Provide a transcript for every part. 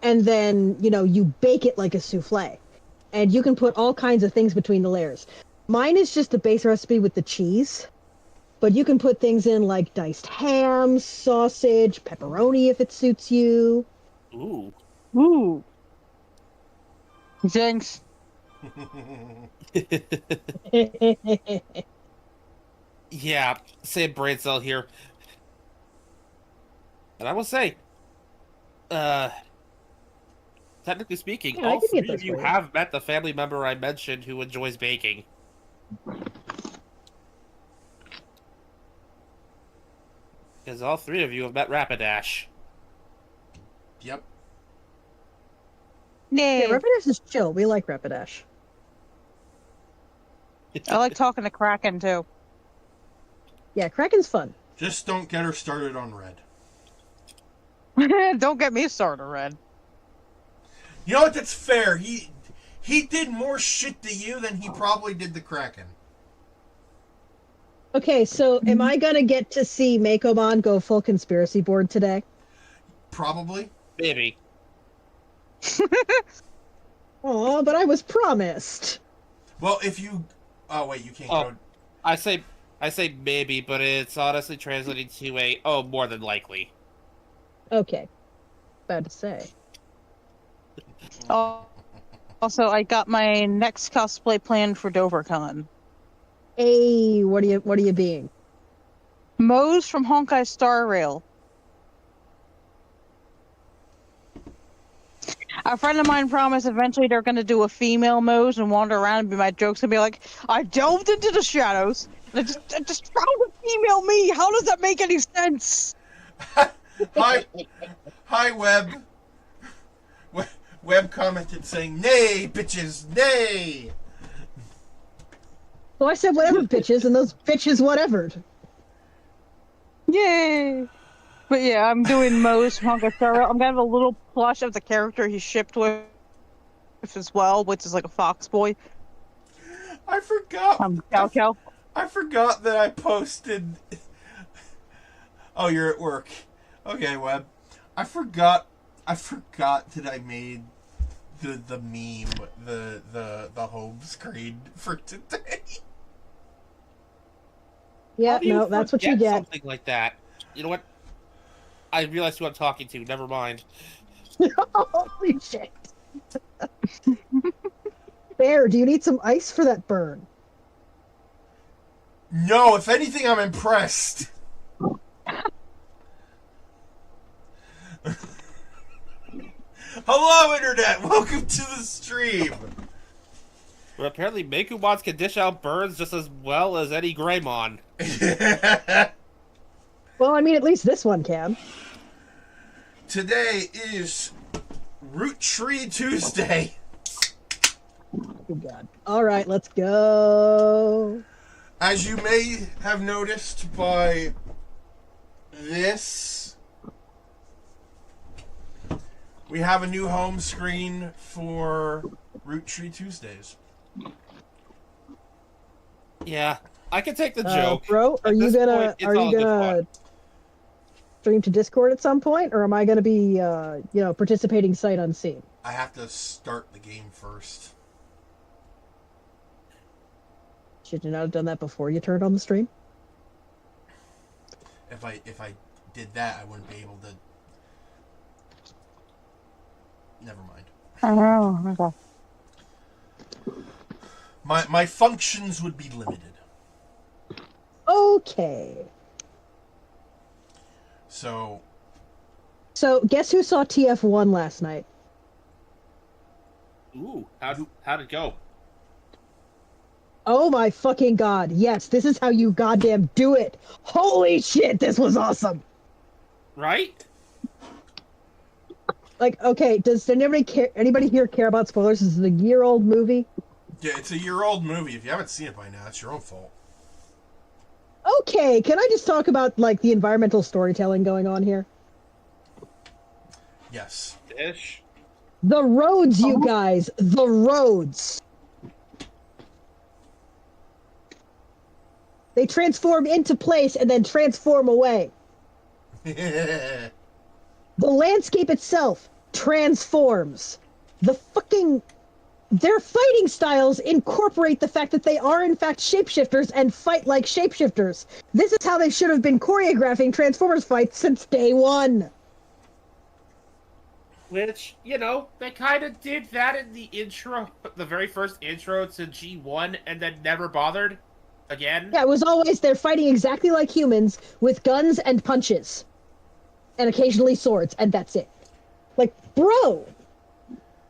and then, you bake it like a souffle. And you can put all kinds of things between the layers. Mine is just the base recipe with the cheese, but you can put things in like diced ham, sausage, pepperoni if it suits you. Ooh. Ooh. Thanks. Yeah, same brain cell here. And I will say, uh, technically speaking, Yeah, I all can get three of those you for you. have met the family member I mentioned who enjoys baking. Because all three of you have met Rapidash. Yep. Yay. Yeah, Rapidash is chill. We like Rapidash. I like talking to Kraken, too. Yeah, Kraken's fun. Just don't get her started on red. Don't get me started, Red. You know what? That's fair. He did more shit to you than he probably did the Kraken. Okay, so am I gonna get to see Meicoo go full conspiracy board today? Probably. Maybe. Oh, but I was promised. Well, if you... Oh, wait, you can't Oh. go... I say maybe, but it's honestly translating to more than likely. Okay. Bad to say. Oh, also, I got my next cosplay planned for DoverCon. Hey, what are you being? Moe's from Honkai Star Rail. A friend of mine promised eventually they're going to do a female Moe's and wander around and be my jokes and be like, I delved into the shadows and I just found a female me. How does that make any sense? Hi, Web. Web commented saying, "Nay, bitches, nay." So I said whatever bitches, and those bitches whatevered. Yay! But yeah, I'm doing Moe's from Honkai Star Rail. I'm going to have a little plush of the character he shipped with as well, which is like a fox boy. I forgot. Chow Chow. I forgot that I posted. Oh, you're at work. Okay, Web. I forgot that I made the meme, the home screen for today. Yeah, How do you no, that's what you forget get. Something like that. You know what? I realized who I'm talking to. Never mind. Holy shit. Bear, do you need some ice for that burn? No, if anything, I'm impressed. Hello, Internet! Welcome to the stream! But apparently Meikoo can dish out burns just as well as any Greymon. Well, I mean, at least this one can. Today is Roottrees Tuesday. Oh, God. All right, let's go. As you may have noticed by this, we have a new home screen for Roottrees Tuesdays. Yeah, I can take the joke. Bro, are At you this point, it's all good gonna fun. stream to Discord at some point, or am I gonna be participating sight unseen? I have to start the game first. Should you not have done that before you turned on the stream? If I did that, I wouldn't be able to. Never mind. Oh, okay. My functions would be limited. Okay. So guess who saw TF1 last night? Ooh, how'd it go? Oh my fucking god. Yes, this is how you goddamn do it. Holy shit, this was awesome. Right? Like, okay, does anybody here care about spoilers? This is a year-old movie. yeah, it's a year-old movie. If you haven't seen it by now, it's your own fault. Okay, can I just talk about, like, the environmental storytelling going on here? Yes. Ish. The roads, you guys. The roads. They transform into place and then transform away. The landscape itself transforms. Their fighting styles incorporate the fact that they are in fact shapeshifters and fight like shapeshifters. This is how they should have been choreographing Transformers fights since day one. Which, they kind of did that in the intro, the very first intro to G1, and then never bothered again. Yeah, it was always they're fighting exactly like humans with guns and punches. And occasionally swords, and that's it. Like, bro!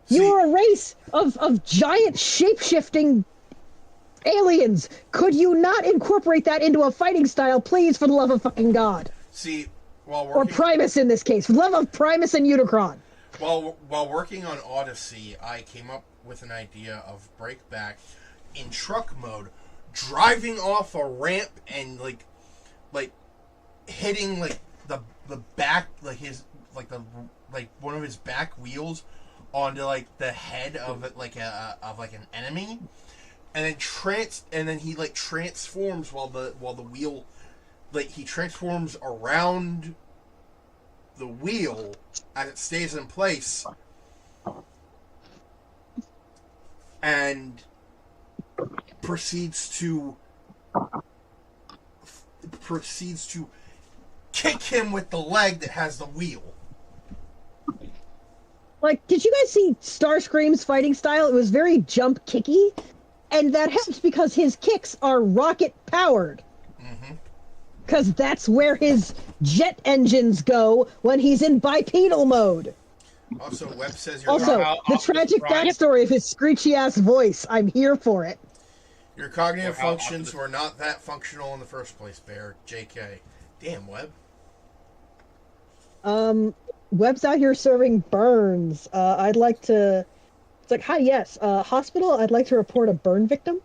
You're a race of giant shape-shifting aliens. Could you not incorporate that into a fighting style, please, for the love of fucking God? See, while Or working... Primus in this case, for the love of Primus and Unicron. While working on Odyssey, I came up with an idea of Breakback in truck mode, driving off a ramp and like hitting like the back one of his back wheels onto like the head of it an enemy, and then he like transforms while the wheel he transforms around the wheel as it stays in place and proceeds to kick him with the leg that has the wheel. Like, did you guys see Starscream's fighting style? It was very jump kicky, and that helps because his kicks are rocket powered. Mm-hmm. Because that's where his jet engines go when he's in bipedal mode. Also, Webb says the tragic backstory of his screechy ass voice. I'm here for it. Your cognitive functions were not that functional in the first place, Bear. JK. Damn, Webb. Webb's out here serving burns. I'd like to... It's like, hi, yes. Hospital, I'd like to report a burn victim.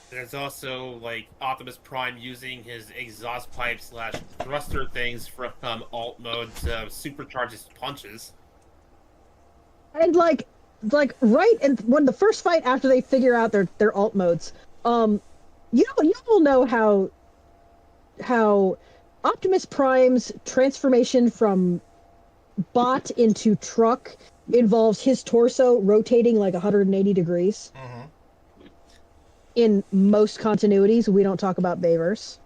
There's also, Optimus Prime using his exhaust pipe / thruster things from alt mode to supercharge his punches. And, right, and when the first fight after they figure out their alt modes, you all know how Optimus Prime's transformation from bot into truck involves his torso rotating 180 degrees. Mm-hmm. In most continuities, we don't talk about Bayverse.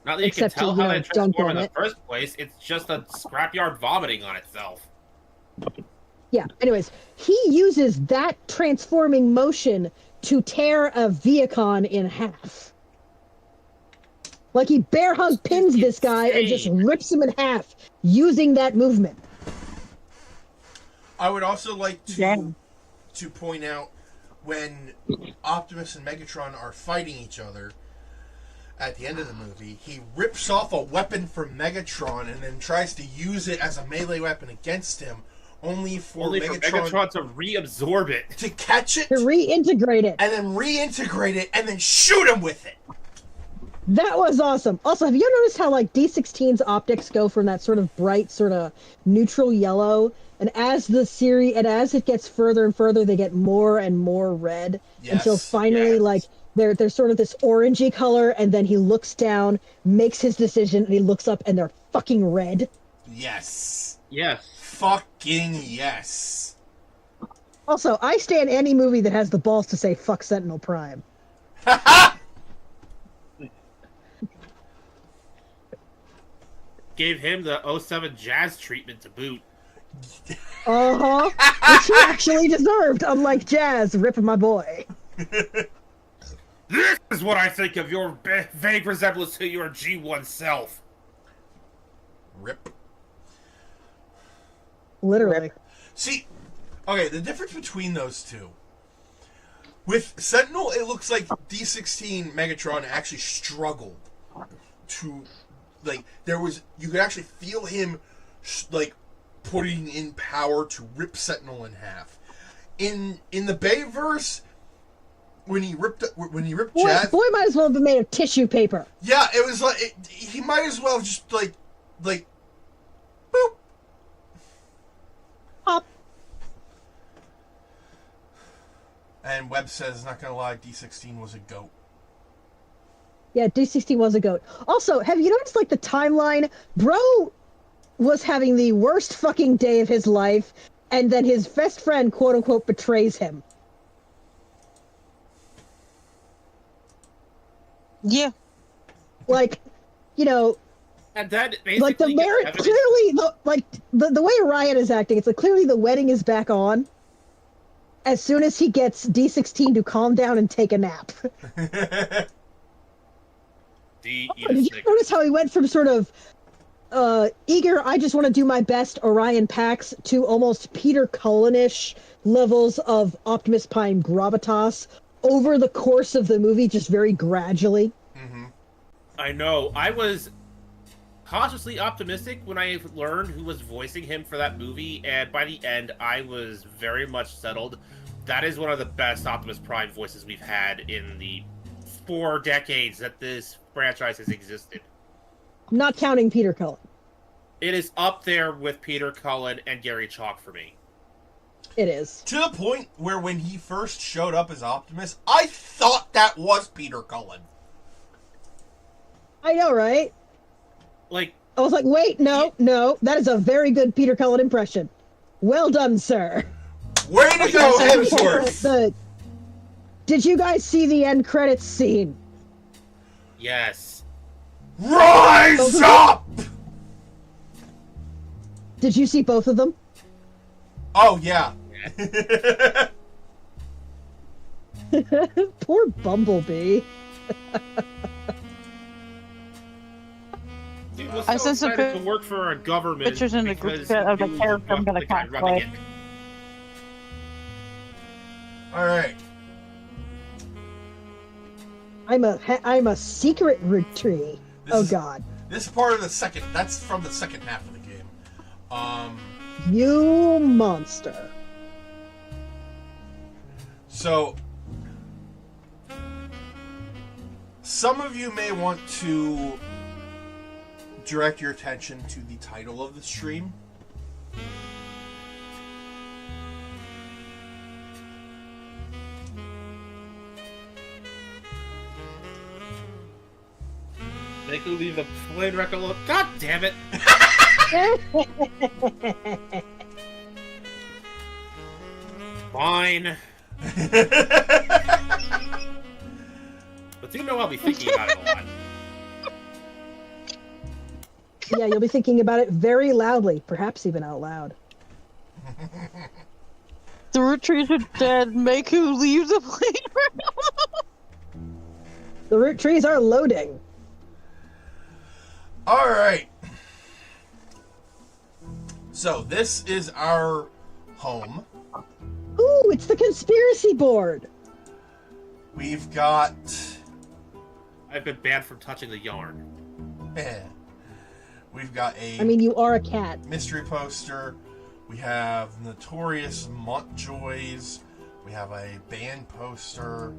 Not that you can tell how they transform in the first place, it's just a scrapyard vomiting on itself. Yeah, anyways, he uses that transforming motion to tear a Viacon in half. Like, he bear hug pins this guy and just rips him in half using that movement. I would also like to point out when Optimus and Megatron are fighting each other at the end of the movie, he rips off a weapon from Megatron and then tries to use it as a melee weapon against him, only for Megatron to reabsorb it. To catch it. To reintegrate it. And then reintegrate it and then shoot him with it. That was awesome. Also, have you noticed how D16's optics go from that sort of bright, sort of neutral yellow, and as it gets further and further, they get more and more red until finally, they're sort of this orangey color, and then he looks down, makes his decision, and he looks up, and they're fucking red. Yes. Yes. Fucking yes. Also, I stand any movie that has the balls to say "fuck Sentinel Prime." Gave him the 07 Jazz treatment to boot. Which he actually deserved, unlike Jazz, ripping my boy. This is what I think of your vague resemblance to your G1 self. Rip. Literally. See, okay, the difference between those two. With Sentinel, it looks like D16 Megatron actually struggled to, you could actually feel him, putting in power to rip Sentinel in half. In the Bayverse, when he ripped Jazz, boy might as well have been made of tissue paper. Yeah, it was he might as well have just boop. Up. And Webb says, not gonna lie, D16 was a goat. Yeah, D16 was a goat. Also, have you noticed, like, the timeline? Bro was having the worst fucking day of his life, and then his best friend, quote-unquote, betrays him. Yeah. Like, you know, And then basically, like, the marriage, clearly, the way Ryan is acting, it's like, clearly the wedding is back on as soon as he gets D16 to calm down and take a nap. D, Did you notice how he went from sort of eager, I just want to do my best Orion Pax to almost Peter Cullen-ish levels of Optimus Prime gravitas over the course of the movie, just very gradually? Mm-hmm. I know. I was cautiously optimistic when I learned who was voicing him for that movie, and by the end, I was very much settled. That is one of the best Optimus Prime voices we've had in the 4 decades that this franchise has existed. I'm not counting Peter Cullen. It is up there with Peter Cullen and Gary Chalk for me. It is. To the point where when he first showed up as Optimus, I thought that was Peter Cullen. I know, right? Like, I was like, wait, no, that is a very good Peter Cullen impression. Well done, sir. Way to go, Hemsworth! Did you guys see the end credits scene? yes. Rise up! Did you see both of them? Oh, yeah. Poor Bumblebee. He was I so sent some excited to work for a government pictures in the group because chat of the he was character I'm gonna the guy cosplay. running it. Alright. I'm a secret Roottrees. Oh god. This is part of the second. That's from the second half of the game. You monster. So, some of you may want to direct your attention to the title of the stream. Meicoo, leave the plane wreck alone. God damn it! Fine. But you know I'll be thinking about it a lot. Yeah, you'll be thinking about it very loudly, perhaps even out loud. The Roottrees are dead. Meicoo, leave the plane. The Roottrees are loading. Alright. So, this is our home. Ooh, it's the conspiracy board. We've got... I've been banned from touching the yarn. We've got a... I mean, you are a cat. mystery poster. We have Notorious Montjoys. We have a band poster.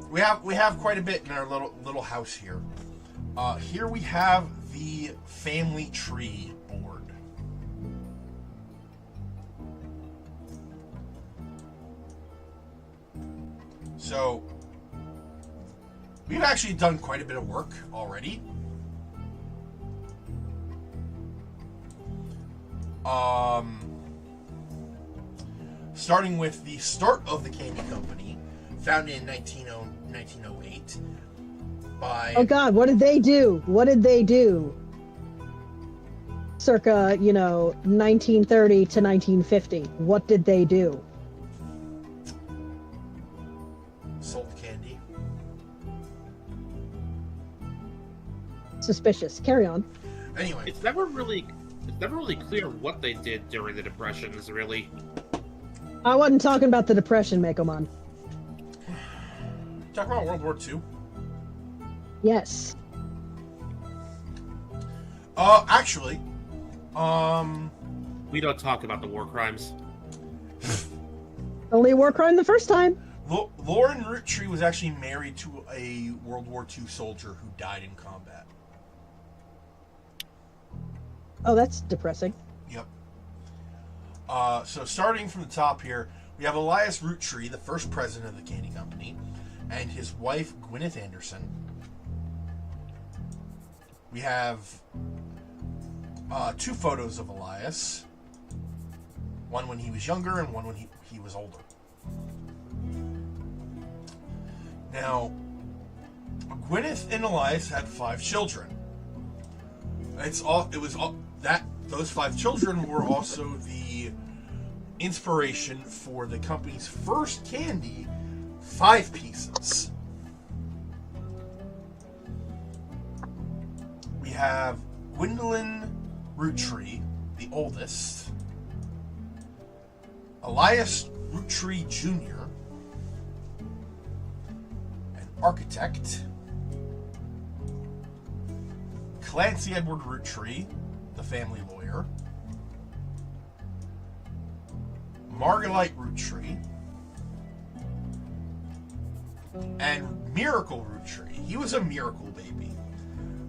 We have quite a bit in our little house here. Here we have the family tree board. So we've actually done quite a bit of work already. Starting with the start of the candy company, founded in 1908 by... Oh god, what did they do? What did they do? Circa, 1930 to 1950. What did they do? Sold candy. Suspicious. Carry on. Anyway, It's never really clear what they did during the Depressions, really. I wasn't talking about the Depression, Mekomon. talk about World War II. Yes. Actually, We don't talk about the war crimes. Only a war crime the first time. Lauren Roottrees was actually married to a World War II soldier who died in combat. Oh, that's depressing. Yep. So starting from the top here, we We have Elias Roottrees, the first president of the candy company, and his wife, Gwyneth Anderson. We have 2 photos of Elias. One when he was younger and one when he was older. Now, Gwyneth and Elias had 5 children. Those 5 children were also the inspiration for the company's first candy, 5 Pieces. We have Gwendolyn Roottrees, the oldest, Elias Roottrees Jr., an architect, Clancy Edward Roottrees, the family lawyer, Marguerite Roottrees, and Miracle Roottrees. He was a miracle baby.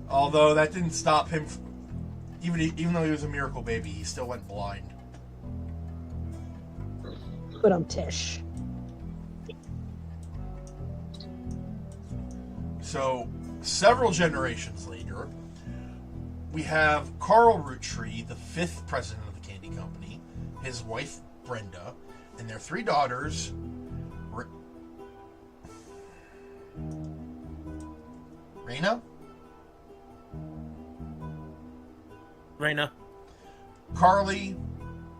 Although that didn't stop him, even though he was a miracle baby, he still went blind. But I'm Tish. So, several generations later, we have Carl Roottrees, the 5th president of the candy company, his wife Brenda, and their 3 daughters, Raina, Carly,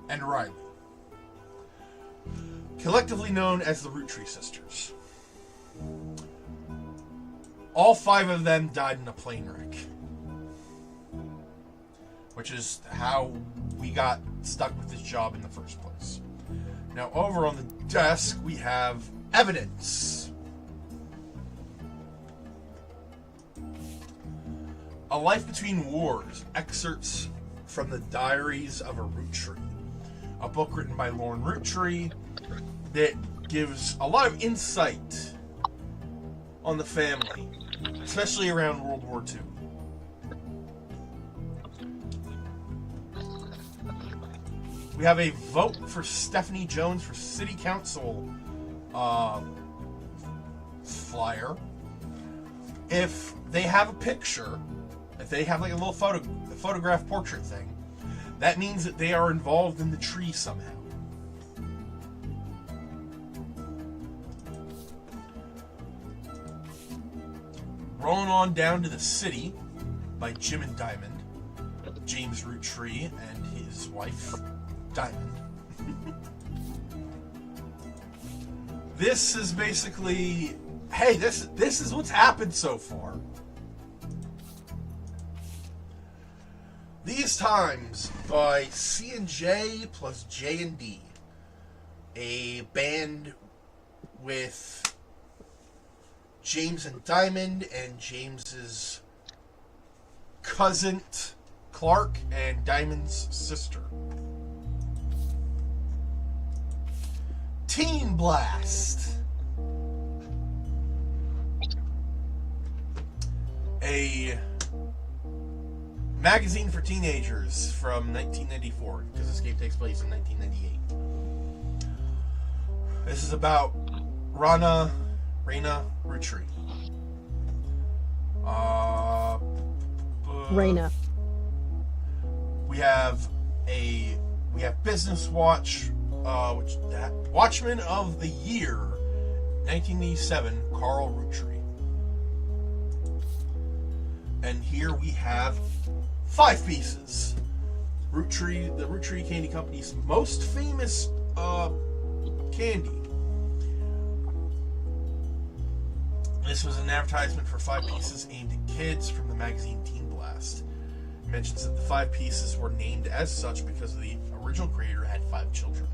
and Riley. Collectively known as the Roottrees sisters. All 5 of them died in a plane wreck. Which is how we got stuck with this job in the first place. Now, over on the desk, we have evidence. A Life Between Wars, excerpts from the Diaries of a Roottrees, a book written by Lauren Roottrees that gives a lot of insight on the family, especially around World War II. We have a vote for Stephanie Jones for City Council flyer. If they have a picture, if they have like a little photograph portrait thing, that means that they are involved in the tree somehow. Rolling on down to the city by Jim and Diamond, James Roottrees and his wife Diamond. This is basically, hey, this is what's happened so far. These Times by C&J plus J&D, a band with James and Diamond and James's cousin Clark and Diamond's sister. Teen Blast, a magazine for teenagers from 1994, because this game takes place in 1998. This is about Raina Roottrees. Raina. We have Business Watch, which Watchman of the Year, 1987, Carl Roottrees. And here we have 5 Pieces. The Roottrees Candy Company's most famous candy. This was an advertisement for 5 Pieces aimed at kids from the magazine Teen Blast. It mentions that the 5 Pieces were named as such because the original creator had 5 children.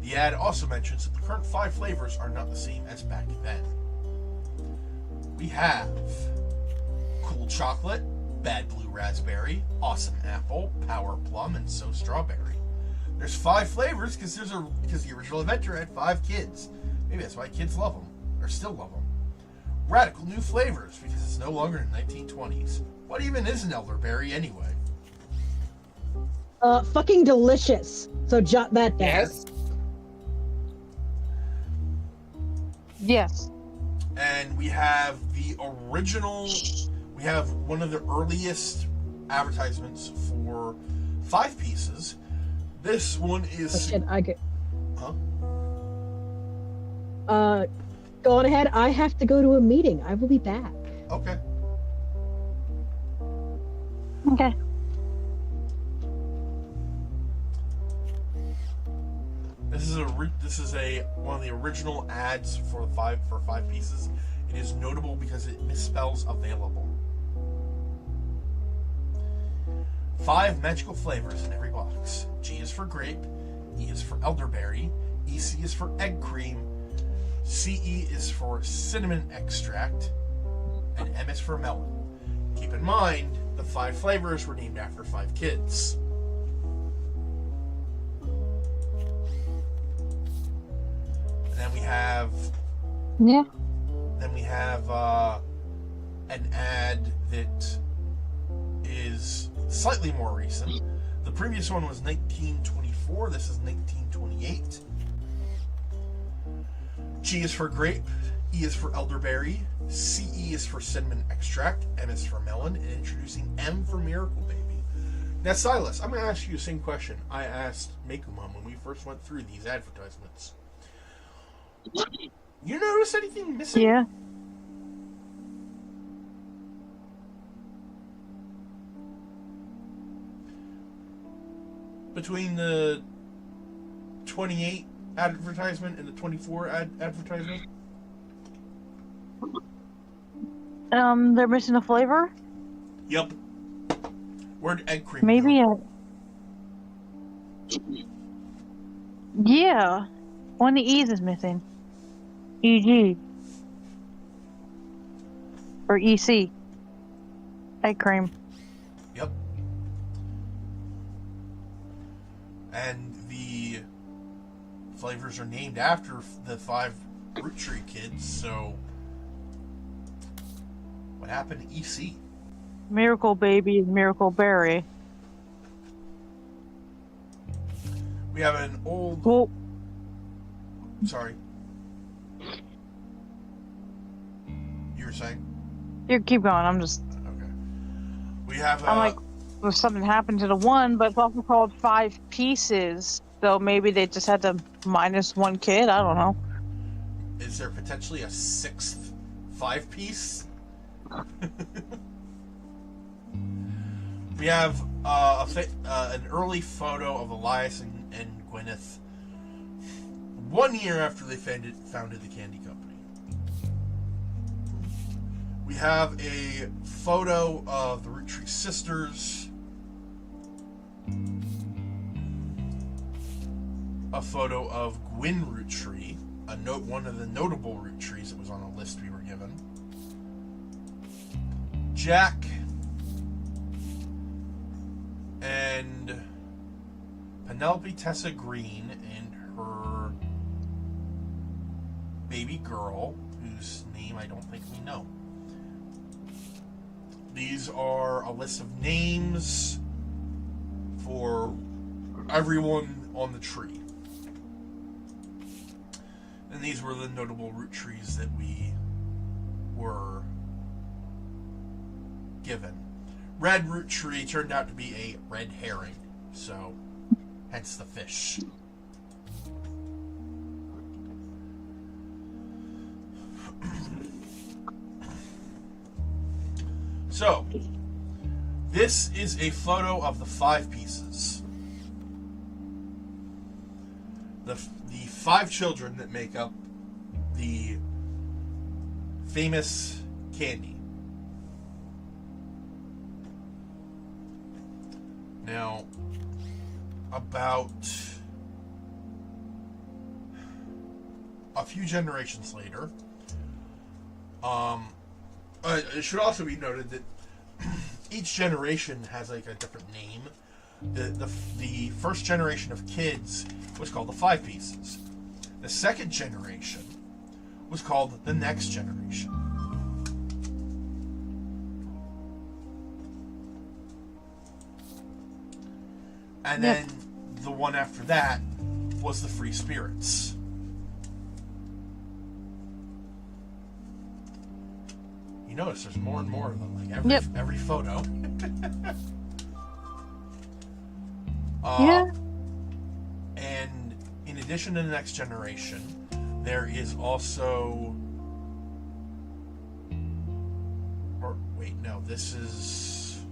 The ad also mentions that the current 5 flavors are not the same as back then. We have Cool Chocolate, Bad Blue Raspberry, Awesome Apple, Power Plum, and So Strawberry. There's 5 flavors because the original inventor had 5 kids. Maybe that's why kids love them, or still love them. Radical new flavors because it's no longer in the 1920s. What even is an elderberry anyway? Fucking delicious. So jot that down. Yes. Yes. And we have the original. We have one of the earliest advertisements for 5 pieces. This one is. Oh, shit, I get. Huh? Go on ahead. I have to go to a meeting. I will be back. Okay. Okay. This is a one of the original ads for 5 pieces. It is notable because it misspells available. 5 magical flavors in every box. G is for grape, E is for elderberry, EC is for egg cream, CE is for cinnamon extract, and M is for melon. Keep in mind, the 5 flavors were named after 5 kids. And then we have Yeah. an ad that is slightly more recent. The previous one was 1924. This is 1928. G is for grape, E is for elderberry, CE is for cinnamon extract, M is for melon, and introducing M for Miracle Baby. Now, Silas, I'm going to ask you the same question I asked Meicoo Mom when we first went through these advertisements. You notice anything missing? Yeah. Between the 28 advertisement and the 24 advertisement? They're missing a flavor? Yep. Where'd egg cream Maybe go? Yeah. One of the E's is missing. EG. Or EC. Egg cream. Yep. And the flavors are named after the 5 Roottrees kids, so what happened to EC? Miracle Baby and Miracle Berry. We have an old... Well, Sorry. You were saying? you keep going. I'm just... Okay. We have... I'm like, if something happened to the one, but it's also called 5 pieces. So maybe they just had to minus 1 kid. I don't know. Is there potentially a 6th 5-piece? We have an early photo of Elias and Gwyneth 1 year after they founded the candy company. We have a photo of the Roottrees sisters. A photo of Gwyn Roottree, one of the notable Roottrees that was on a list we were given. Jack and Penelope Tessa Green and her baby girl, whose name I don't think we know. These are a list of names for everyone on the tree. And these were the notable Roottrees that we were given. Red Roottree turned out to be a red herring, so hence the fish. So, this is a photo of the 5 pieces. The 5 children that make up the famous candy. Now, about a few generations later, it should also be noted that each generation has like a different name. The first generation of kids was called the 5 pieces. The second generation was called the next generation. And then the one after that was the Free Spirits. notice there's more and more of them, like every photo. Yeah. And in addition to the Next Generation, there is also... Or, wait, no, this is...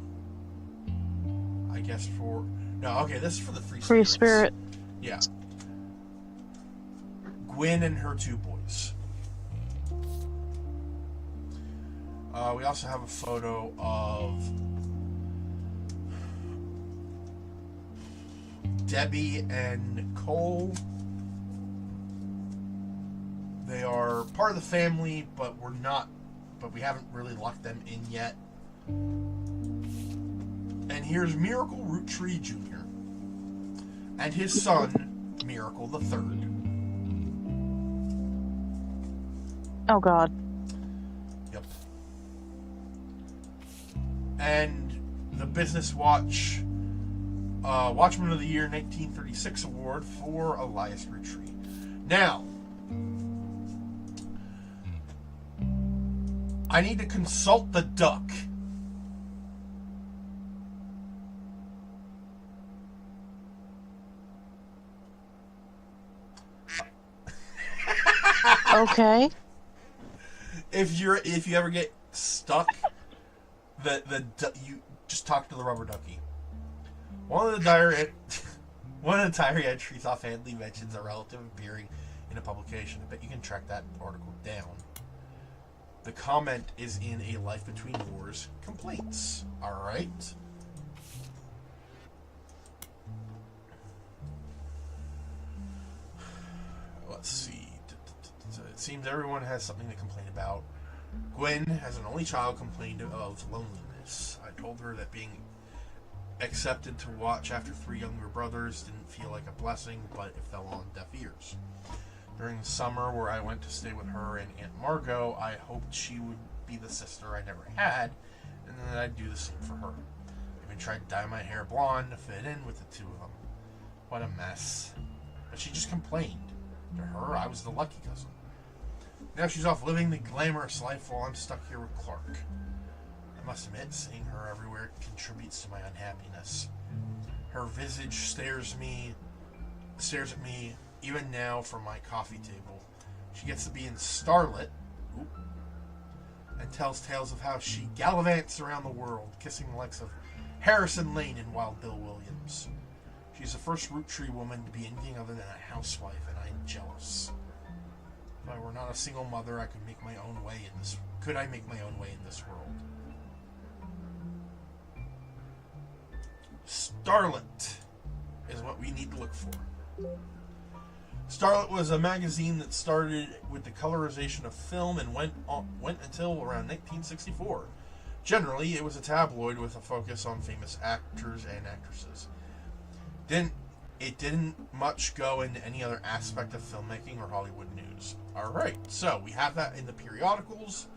I guess for... No, okay, this is for the Free Spirit. Yeah. Gwen and her 2 boys. We also have a photo of Debbie and Cole. They are part of the family, but we haven't really locked them in yet. And here's Miracle Roottree Jr. and his son, Miracle the Third. Oh, God. Yep. And the Business Watch Watchman of the Year 1936 award for Elias Roottree. Now, I need to consult the duck. Okay. If you ever get stuck, you just talk to the rubber ducky. One of the diary entries offhandedly mentions a relative appearing in a publication. I bet you can track that article down. The comment is in A Life Between Wars Complaints. All right. Let's see. It seems everyone has something to complain about. Gwen, as an only child, complained of loneliness. I told her that being accepted to watch after 3 younger brothers didn't feel like a blessing, but it fell on deaf ears. During the summer where I went to stay with her and Aunt Margot, I hoped she would be the sister I never had, and then I'd do the same for her. I even tried to dye my hair blonde to fit in with the 2 of them. What a mess. But she just complained. To her, I was the lucky cousin. Now she's off living the glamorous life while I'm stuck here with Clark. I must admit, seeing her everywhere contributes to my unhappiness. Her visage stares at me even now from my coffee table. She gets to be in Starlet and tells tales of how she gallivants around the world, kissing the likes of Harrison Lane and Wild Bill Williams. She's the first Roottree woman to be anything other than a housewife, and I am jealous. If I were not a single mother, I could make my own way in this. Could I make my own way in this world? Starlet is what we need to look for. Starlet was a magazine that started with the colorization of film and went until around 1964. Generally, it was a tabloid with a focus on famous actors and actresses. It didn't much go into any other aspect of filmmaking or Hollywood news. Alright, so we have that in the periodicals.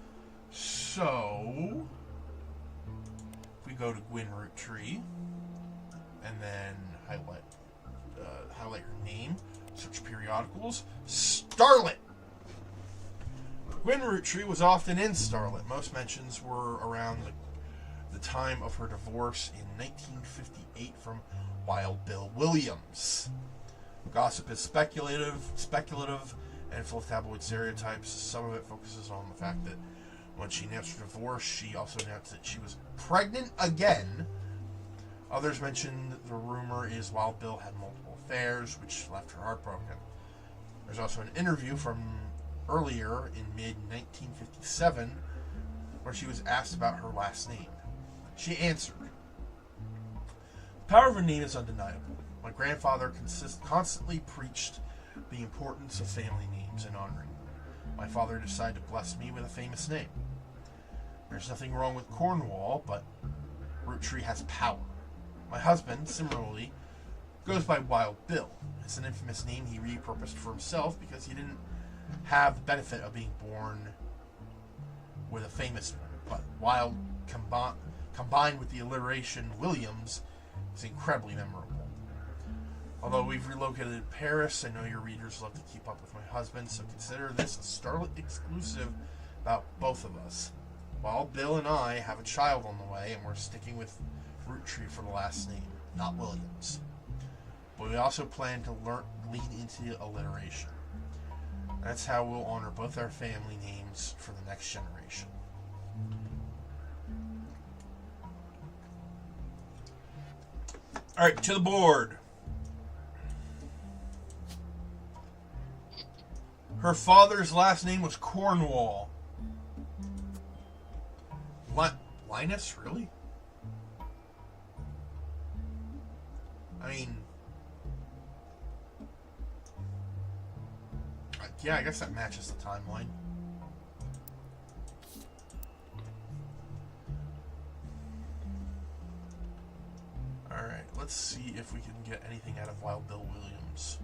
So, if we go to Gwen Roottree, and then highlight her name, search periodicals, Starlet! Gwen Roottree was often in Starlet. Most mentions were around the time of her divorce in 1958 from Wild Bill Williams. Gossip is speculative, and full of tabloid stereotypes. Some of it focuses on the fact that when she announced her divorce, she also announced that she was pregnant again. Others mention the rumor is Wild Bill had multiple affairs, which left her heartbroken. There's also an interview from earlier in mid-1957 where she was asked about her last name. She answered, "The power of a name is undeniable. My grandfather constantly preached the importance of family names and honoring them. My father decided to bless me with a famous name. There's nothing wrong with Cornwall, but Roottree has power. My husband, similarly, goes by Wild Bill. It's an infamous name he repurposed for himself because he didn't have the benefit of being born with a famous one. But Wild combined with the alliteration Williams is incredibly memorable. Although we've relocated to Paris, I know your readers love to keep up with my husband, so consider this a Starlet exclusive about both of us. While Bill and I have a child on the way, and we're sticking with Roottrees for the last name, not Williams. But we also plan to lean into alliteration. That's how we'll honor both our family names for the next generation. Alright, to the board. Her father's last name was Cornwall. Linus, really? I mean... yeah, I guess that matches the timeline. Alright, let's see if we can get anything out of Wild Bill Williams.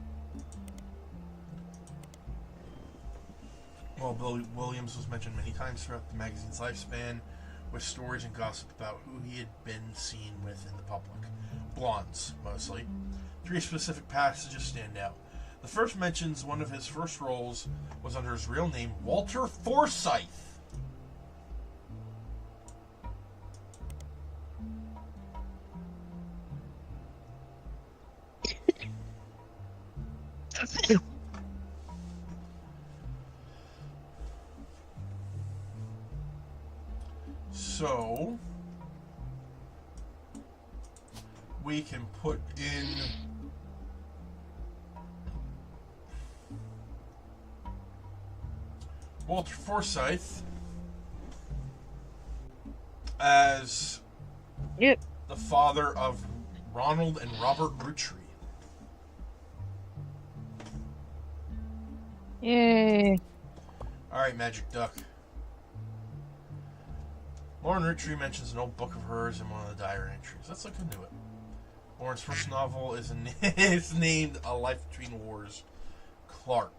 Well, Bill Williams was mentioned many times throughout the magazine's lifespan, with stories and gossip about who he had been seen with in the public. Blondes, mostly. 3 specific passages stand out. The first mentions one of his first roles was under his real name, Walter Forsythe. So, we can put in Walter Forsythe as Yep. the father of Ronald and Robert Roottrees. Yay. Alright, Magic Duck. Lauren Roottrees mentions an old book of hers in one of the diary entries. Let's look into it. Lauren's first novel is is named A Life Between Wars. Clark.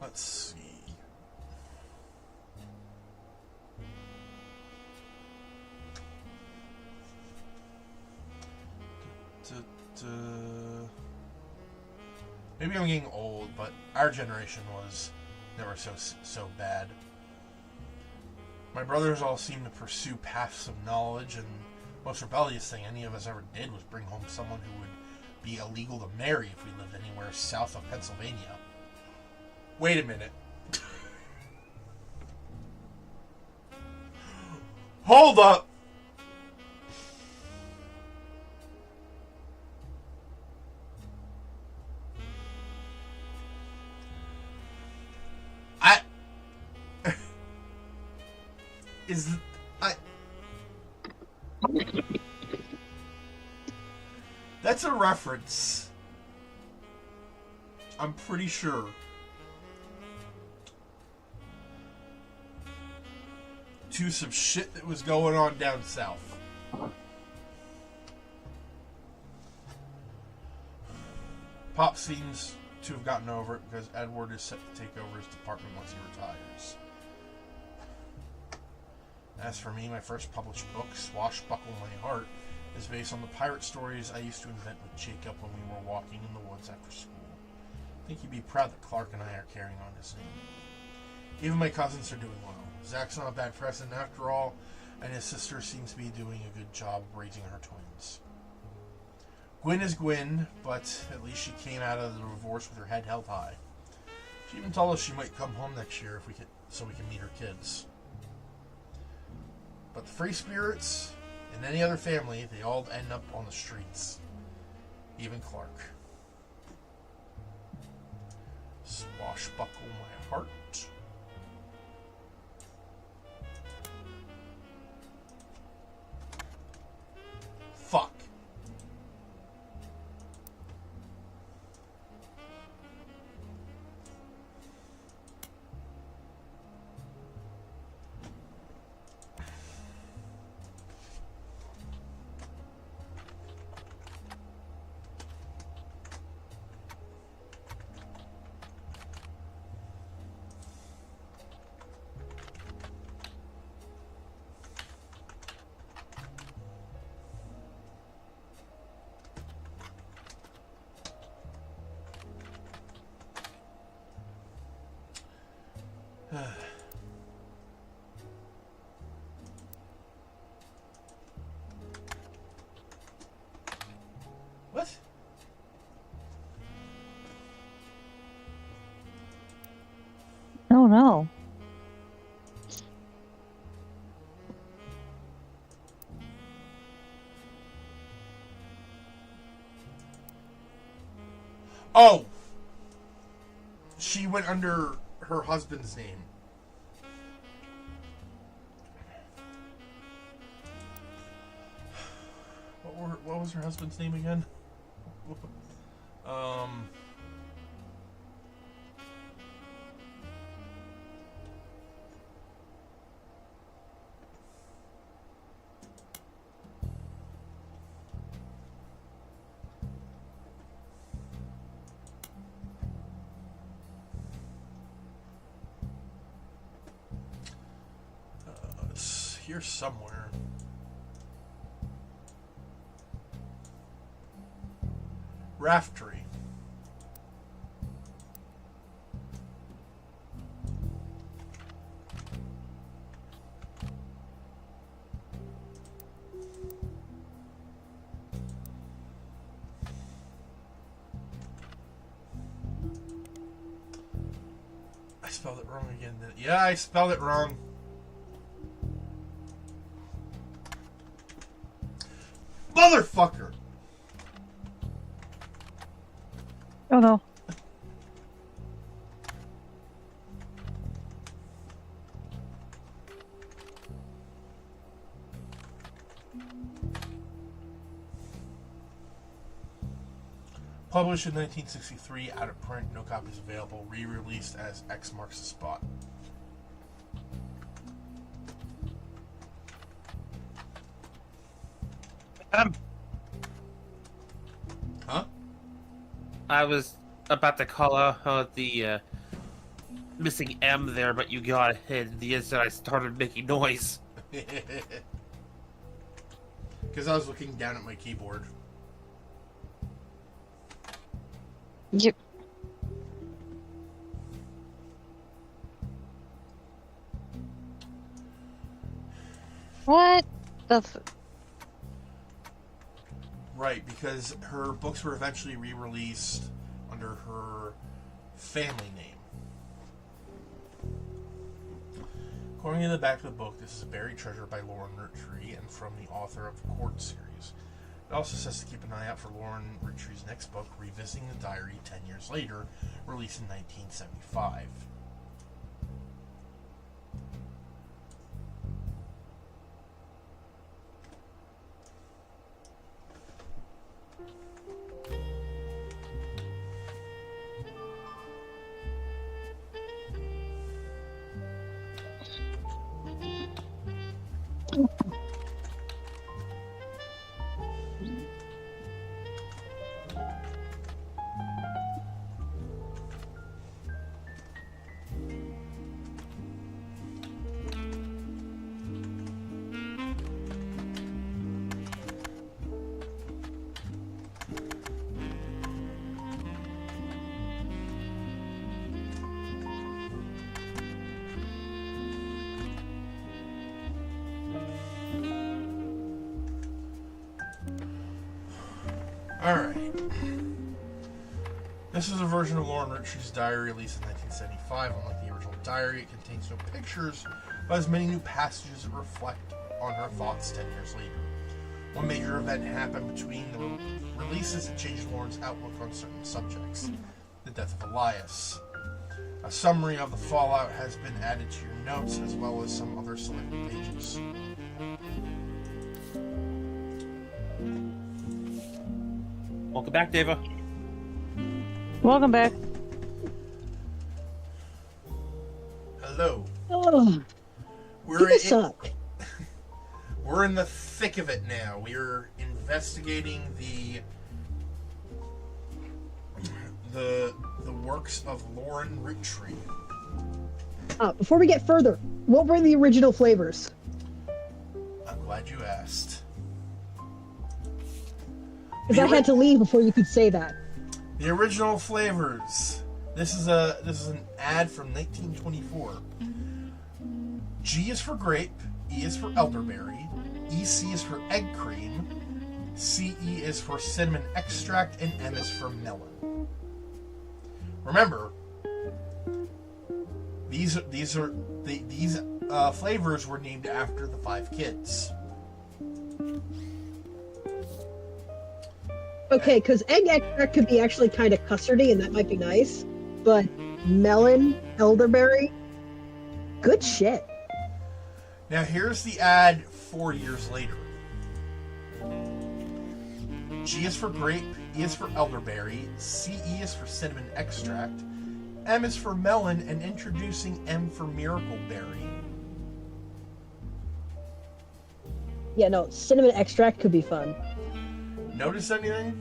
Let's see. Maybe I'm getting old, but our generation was never so bad. My brothers all seemed to pursue paths of knowledge, and the most rebellious thing any of us ever did was bring home someone who would be illegal to marry if we lived anywhere south of Pennsylvania. Wait a minute. Hold up! That's a reference. I'm pretty sure. To some shit that was going on down south. Pop seems to have gotten over it because Edward is set to take over his department once he retires. As for me, my first published book, Swashbuckle My Heart, is based on the pirate stories I used to invent with Jacob when we were walking in the woods after school. I think he'd be proud that Clark and I are carrying on his name. Even my cousins are doing well. Zach's not a bad president after all, and his sister seems to be doing a good job raising her twins. Gwen is Gwen, but at least she came out of the divorce with her head held high. She even told us she might come home next year so we can meet her kids. But the free spirits, in any other family, they all end up on the streets. Even Clark. Swashbuckle my heart. Fuck. Oh! She went under her husband's name. What was her husband's name again? It's here somewhere. Raftery. I spelled it wrong again. Yeah, I spelled it wrong. Motherfucker! Oh no. Published in 1963, out of print, no copies available. Re-released as X Marks the Spot. Huh? I was about to call out the missing M there, but you got ahead. The instant I started making noise. Because I was looking down at my keyboard. Yep. What the Right, because her books were eventually re-released under her family name. According to the back of the book, this is a buried treasure by Lauren Roottrees and from the author of the Court series. It also says to keep an eye out for Lauren Roottrees' next book, Revisiting the Diary 10 years later, released in 1975. Alright. This is a version of Lauren Roottrees' diary released in 1975. Unlike the original diary, it contains no pictures, but has many new passages that reflect on her thoughts 10 years later. One major event happened between the releases that changed Lauren's outlook on certain subjects. The death of Elias. A summary of the fallout has been added to your notes, as well as some other selected pages. Welcome back, Deva. Welcome back. Hello. Oh, We're in the thick of it now. We're investigating the works of Lauren Roottrees. Before we get further, what were the original flavors? I'm glad you asked. Because I had to leave before you could say that. The original flavors. This is an ad from 1924. G is for grape, E is for elderberry, EC is for egg cream, CE is for cinnamon extract, and M is for melon. Remember, these flavors were named after the 5 kids. Okay, because egg extract could be actually kind of custardy, and that might be nice. But melon, elderberry, good shit. Now here's the ad 4 years later. G is for grape, E is for elderberry, CE is for cinnamon extract, M is for melon, and introducing M for miracle berry. Yeah, no, cinnamon extract could be fun. Notice anything?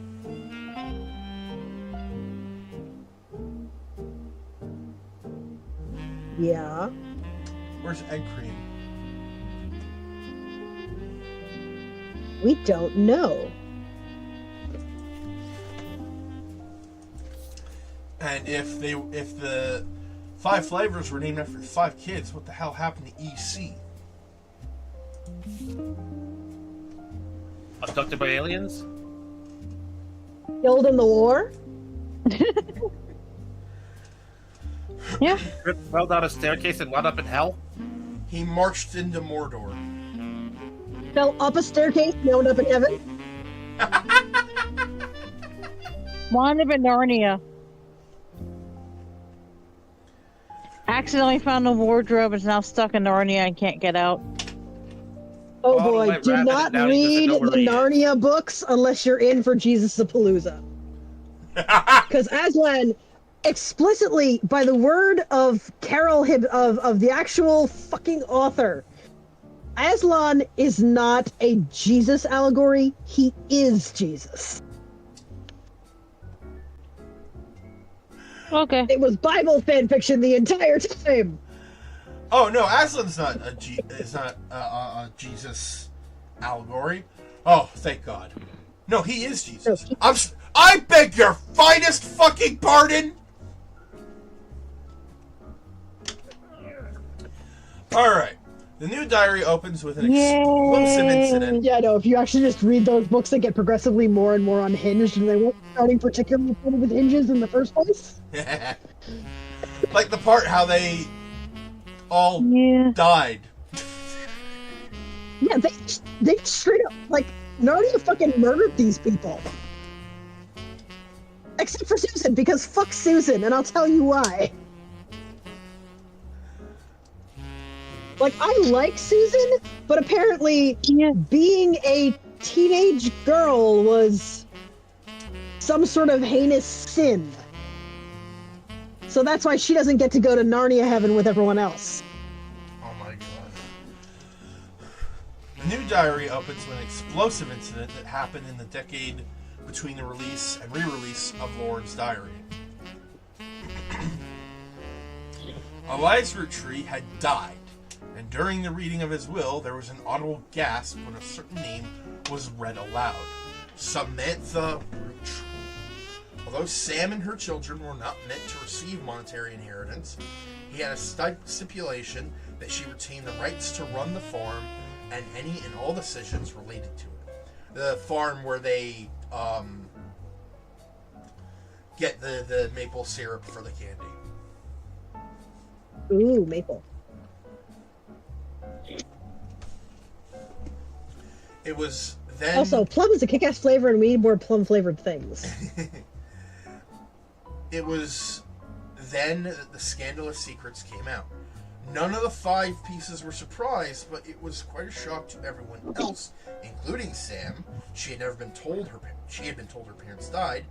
Yeah. Where's egg cream? We don't know. And if the 5 flavors were named after 5 kids, what the hell happened to EC? Abducted by aliens? Killed in the war? Yeah. Rip fell down a staircase and wound up in hell? He marched into Mordor. Fell up a staircase, wound up in heaven? Wound up in Narnia. Accidentally found a wardrobe, is now stuck in Narnia and can't get out. Oh Bottle boy, went do rabbit not and now he read doesn't know the where he is. Narnia books unless you're in for Jesus-a-Palooza. Because Aslan explicitly, by the word of Carol of the actual fucking author, Aslan is not a Jesus allegory, he is Jesus. Okay. It was Bible fan fiction the entire time. Oh no, Aslan's not a Jesus allegory. Oh, thank God. No, he is Jesus. I beg your finest fucking pardon. All right. The new diary opens with an explosive incident. Yeah, no, if you actually just read those books, they get progressively more and more unhinged, and they weren't starting particularly with hinges in the first place. Like the part how they all died. Yeah, they straight up, like, Narnia fucking murdered these people. Except for Susan, because fuck Susan, and I'll tell you why. Like, I like Susan, but apparently being a teenage girl was some sort of heinous sin. So that's why she doesn't get to go to Narnia heaven with everyone else. Oh my God. The new diary opens with an explosive incident that happened in the decade between the release and re-release of Lauren's diary. Elias Roottrees had died, and during the reading of his will, there was an audible gasp when a certain name was read aloud. Samantha Roottrees. Although Sam and her children were not meant to receive monetary inheritance, he had a stipulation that she retain the rights to run the farm and any and all decisions related to it. The farm where they get the maple syrup for the candy. Ooh, maple. It was then... Also, plum is a kick-ass flavor, and we need more plum-flavored things. It was then that the scandalous secrets came out. None of the 5 pieces were surprised, but it was quite a shock to everyone else, including Sam. She had been told her parents died.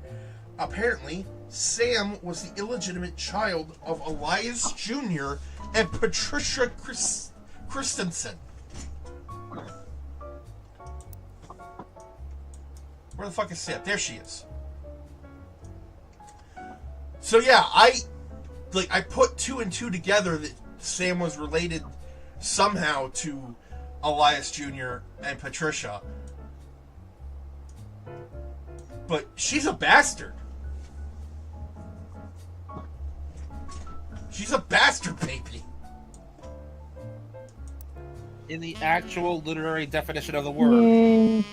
Apparently, Sam was the illegitimate child of Elias Jr. and Patricia Christensen. Where the fuck is Sam? There she is. So yeah, I put 2 and 2 together that Sam was related somehow to Elias Jr. and Patricia. But she's a bastard. She's a bastard baby. In the actual literary definition of the word.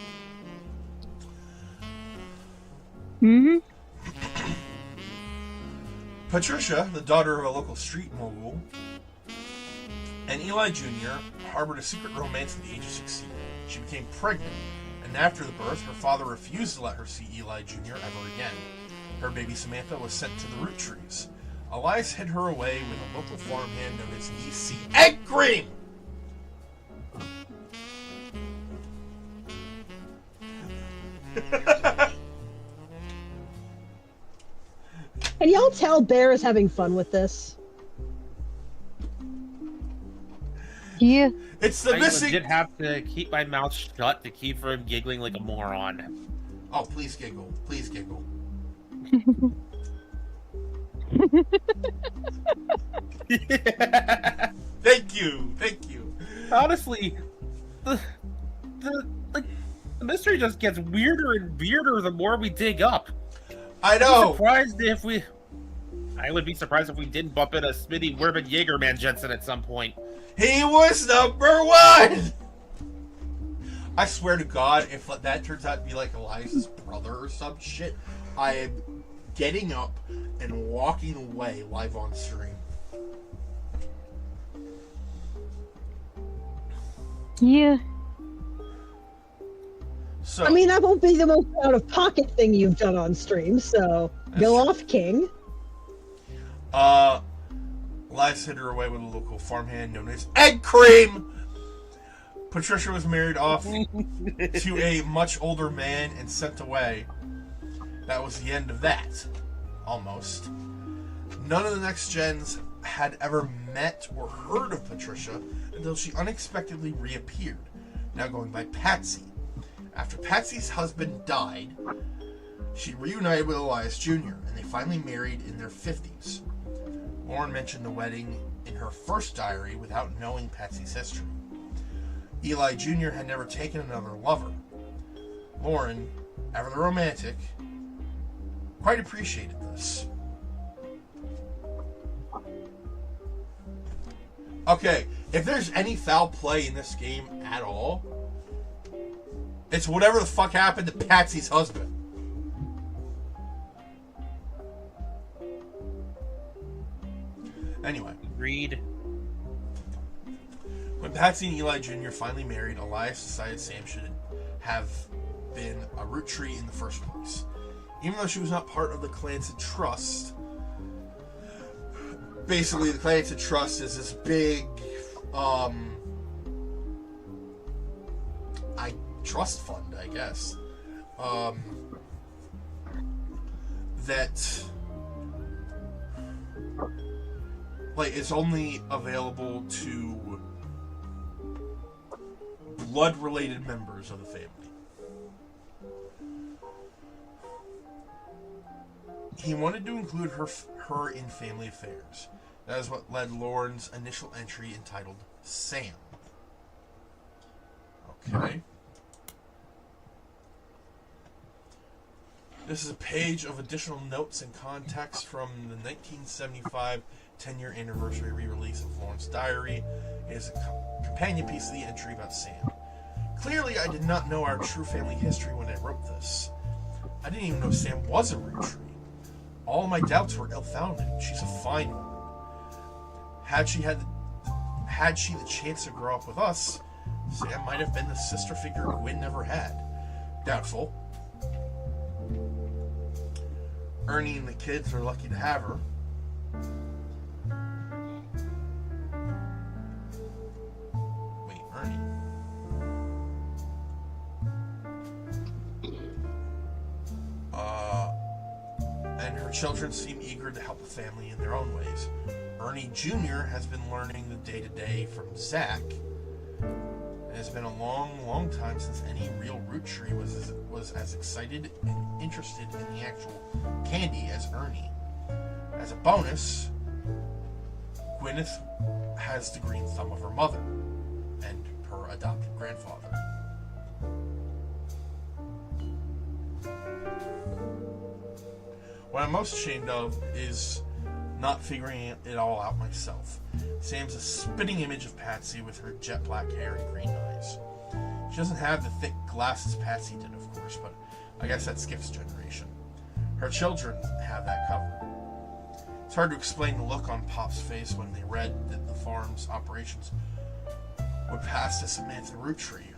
Mm-hmm. Patricia, the daughter of a local street mogul, and Eli Jr. harbored a secret romance at the age of 16. She became pregnant, and And after the birth, her father refused to let her see Eli Jr. ever again. Her baby Samantha was sent to the Roottrees. Elias hid her away with a local farmhand known as E.C. Egg Cream! Can y'all tell Bear is having fun with this? Yeah. It's the I missing... legit have to keep my mouth shut to keep from giggling like a moron. Oh, please giggle. Please giggle. Thank you. Thank you. Honestly, the mystery just gets weirder and weirder the more we dig up. I know. I would be surprised if we didn't bump into Smitty Werben Jaegerman Jensen at some point. He was number one! I swear to God, if that turns out to be like Elias's brother or some shit, I am getting up and walking away live on stream. Yeah. So, I mean, that won't be the most out-of-pocket thing you've done on stream, so go off, King. Elias hid her away with a local farmhand known as Egg Cream! Patricia was married off to a much older man and sent away. That was the end of that. Almost. None of the next gens had ever met or heard of Patricia until she unexpectedly reappeared, now going by Patsy. After Patsy's husband died, she reunited with Elias Jr., and they finally married in their 50s. Lauren mentioned the wedding in her first diary without knowing Patsy's history. Eli Jr. had never taken another lover. Lauren, ever the romantic, quite appreciated this. Okay, if there's any foul play in this game at all, it's whatever the fuck happened to Patsy's husband. Anyway. Agreed. When Patsy and Eli Jr. finally married, Elias decided Sam should have been a Roottrie in the first place. Even though she was not part of the Clancy Trust, basically the Clancy Trust is this big, trust fund, I guess, that, like, it's only available to blood-related members of the family. He wanted to include her in family affairs. That is what led Lauren's initial entry entitled Sam. Okay. This is a page of additional notes and context from the 1975 10-year anniversary re-release of Lauren's diary. It is a companion piece to the entry about Sam. Clearly, I did not know our true family history when I wrote this. I didn't even know Sam was a Roottrie. All my doubts were ill-founded. She's a fine woman. Had she the chance to grow up with us, Sam might have been the sister figure Gwen never had. Doubtful. Ernie and the kids are lucky to have her. Wait, Ernie? And her children seem eager to help the family in their own ways. Ernie Jr. has been learning the day-to-day from Zach. It has been a long, long time since any real Roottrie was as excited and interested in the actual candy as Ernie. As a bonus, Gwyneth has the green thumb of her mother and her adopted grandfather. What I'm most ashamed of is not figuring it all out myself. Sam's a spitting image of Patsy with her jet black hair and green eyes. She doesn't have the thick glasses Patsy did, of course, but I guess that skips a generation. Her children have that covered. It's hard to explain the look on Pop's face when they read that the farm's operations would pass to Samantha Roottrie.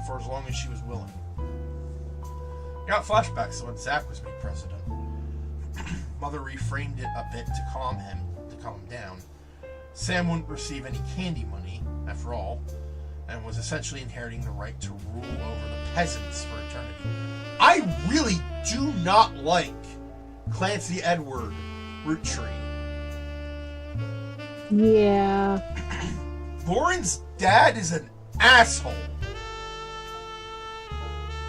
for as long as she was willing. Got flashbacks to when Zach was made president. Mother reframed it a bit to calm him down. Sam wouldn't receive any candy money, after all, and was essentially inheriting the right to rule over the peasants for eternity. I really do not like Clancy Edward Roottrees. Yeah. Lauren's dad is an asshole.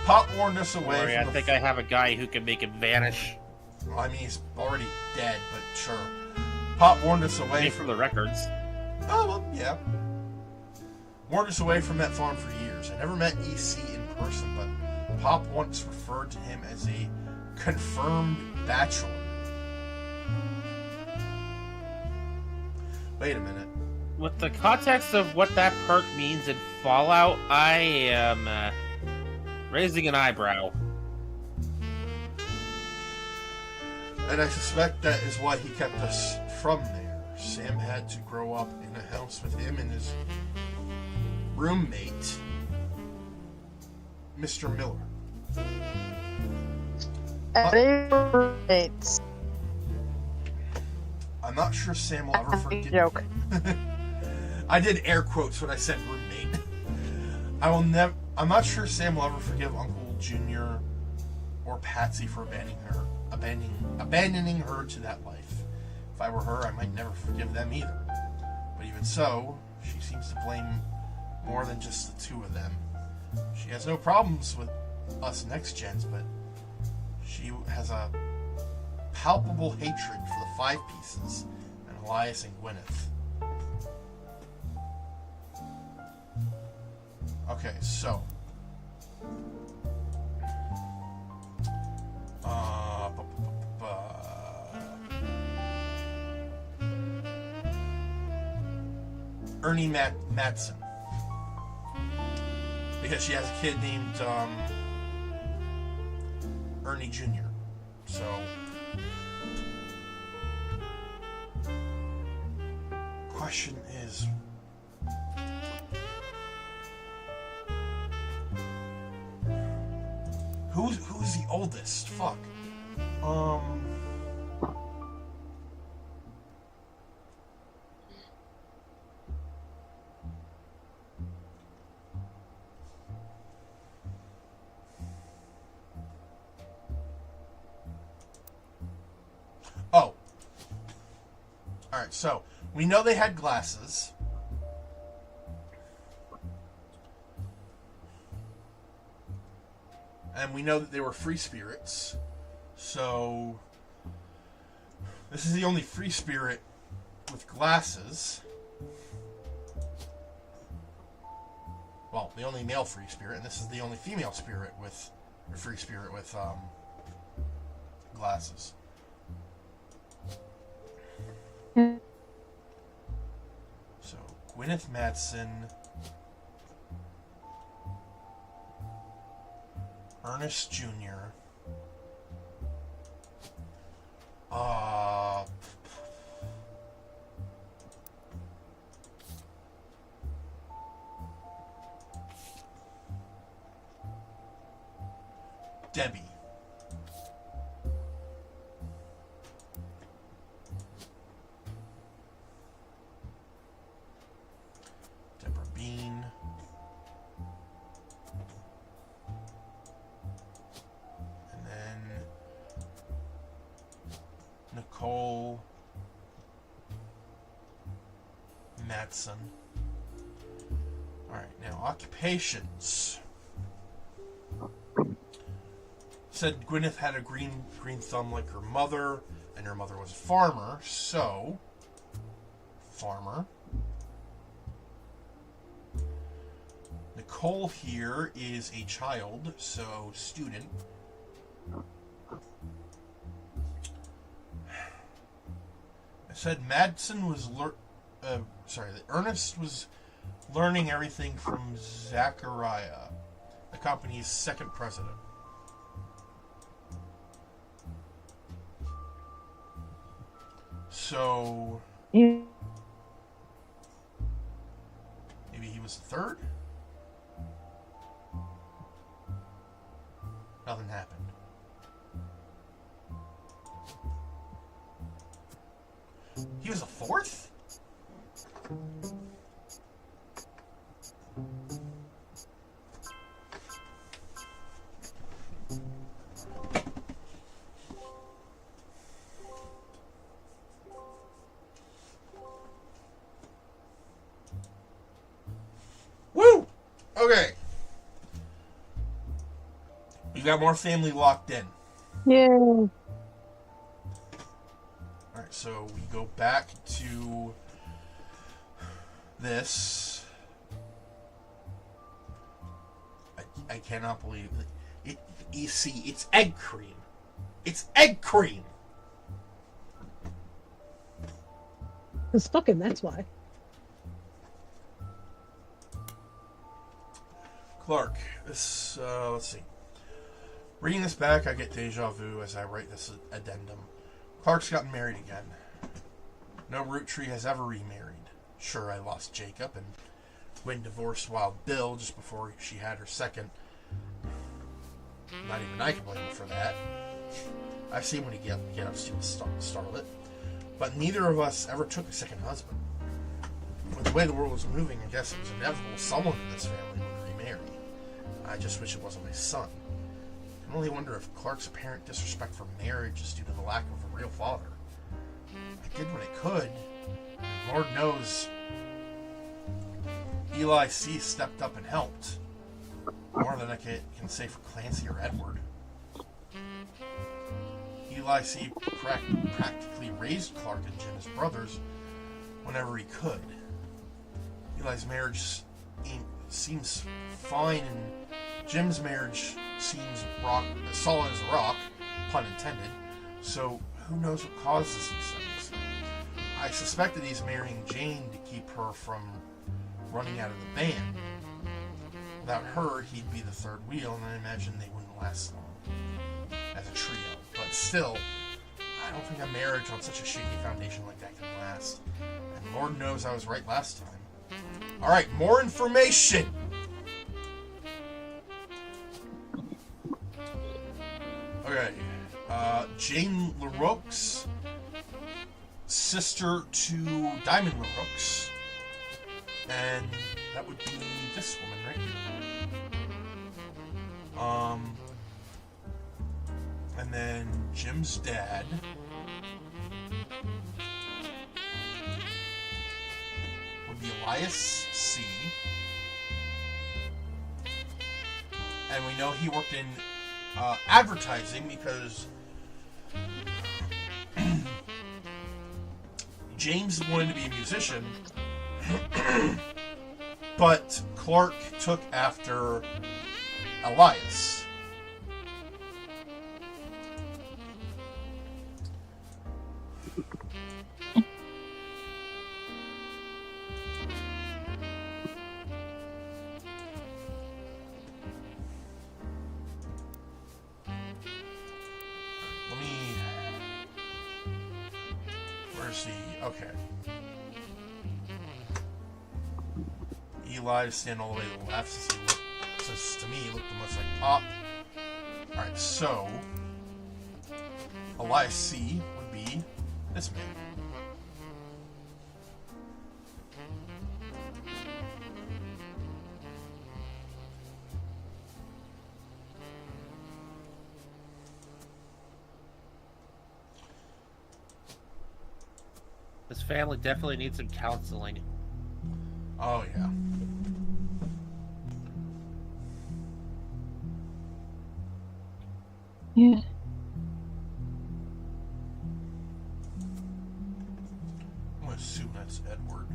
Pop warned us away Sorry, from I think I have a guy who can make him vanish. I mean, he's already dead, but sure. Pop warned us away Pay for the records. Oh, well, yeah. Warned us away from that farm for years. I never met EC in person, but Pop once referred to him as a confirmed bachelor. Wait a minute. With the context of what that perk means in Fallout, I am raising an eyebrow. And I suspect that is why he kept us from there. Sam had to grow up in a house with him and his roommate, Mr. Miller. Roommates. I'm not sure Sam will ever forget. Joke. I did air quotes when I said roommate. I'm not sure Sam will ever forgive Uncle Junior or Patsy for abandoning her to that life. If I were her, I might never forgive them either. But even so, she seems to blame more than just the two of them. She has no problems with us next gens, but she has a palpable hatred for the Five Pieces and Elias and Gwyneth. Okay, so Ernie Madsen, because she has a kid named Ernie Jr. So question is, who's the oldest? Fuck. Oh. Alright, so we know they had glasses. And we know that they were free spirits. So this is the only free spirit with glasses. Well, the only male free spirit, and this is the only female spirit with a free spirit with glasses. So Gwyneth Madsen, Ernest Jr. Debbie. Deborah Bean. And then Nicole Matson. Alright, now occupations. Said Gwyneth had a green thumb like her mother, and her mother was a farmer, so farmer. Nicole here is a child, so student. I said Madsen was that Ernest was learning everything from Zachariah, the company's second president. So maybe he was the third? Nothing happened. He was a fourth? Woo! Okay. We got more family locked in. Yeah. Alright, so we go back to this. I cannot believe it. You see, it's egg cream. It's egg cream! It's fucking, that's why. Clark, this, let's see. Reading this back, I get deja vu as I write this addendum. Clark's gotten married again. No Roottrees has ever remarried. Sure, I lost Jacob and went divorced Wild Bill just before she had her second. Not even I can blame him for that. I've seen when he gets up to Starlet. But neither of us ever took a second husband. With the way the world was moving, I guess it was inevitable someone in this family would remarry. I just wish it wasn't my son. I can only wonder if Clark's apparent disrespect for marriage is due to the lack of a real father. I did what I could. And Lord knows Eli C. stepped up and helped. More than I can say for Clancy or Edward. Eli C. practically raised Clark and Jim as brothers whenever he could. Eli's marriage seems fine, and Jim's marriage seems solid as a rock, pun intended. So who knows what causes these things? I suspect that he's marrying Jane to keep her from running out of the band. Without her, he'd be the third wheel, and I imagine they wouldn't last long as a trio. But still, I don't think a marriage on such a shaky foundation like that can last. And Lord knows I was right last time. Alright, more information! Okay, Jane LaRoque's sister to Diamond LaRoque's. And that would be this woman right here. And then Jim's dad. Would be Elias C. And we know he worked in advertising because James wanted to be a musician, but Clark took after Elias. Okay. Eli is standing all the way to the left, since to me he looked the most like Pop. Alright, so Elias C would be this man. This family definitely needs some counseling. Oh, yeah. Yeah. I'm going to assume that's Edward.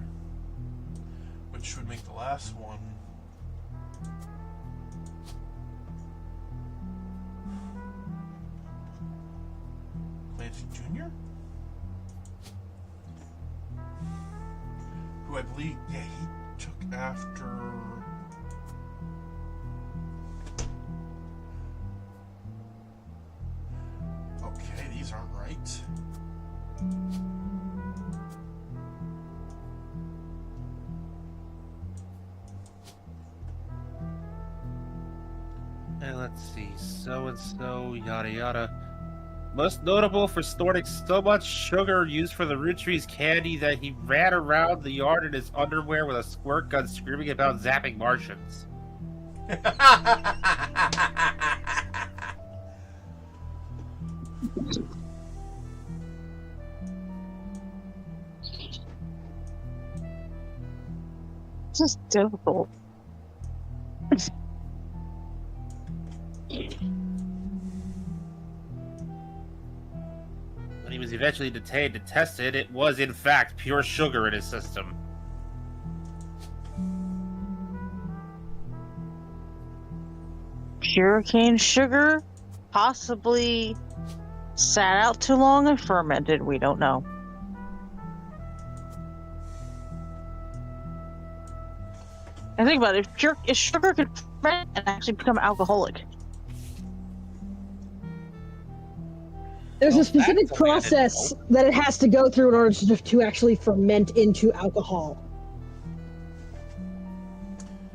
Which would make the last one Clancy Jr.? Who I believe, yeah, he took after... Okay, these aren't right. And let's see, so and so, yada yada. Most notable for snorting so much sugar used for the Roottrees candy that he ran around the yard in his underwear with a squirt gun screaming about zapping Martians. It's just difficult. When he was eventually detained and tested, it was in fact pure sugar in his system. Pure cane sugar, possibly sat out too long and fermented. We don't know. And think about it, if sugar could ferment and actually become alcoholic. There's Well, a specific that's something I didn't process that it has to go through in order to actually ferment into alcohol.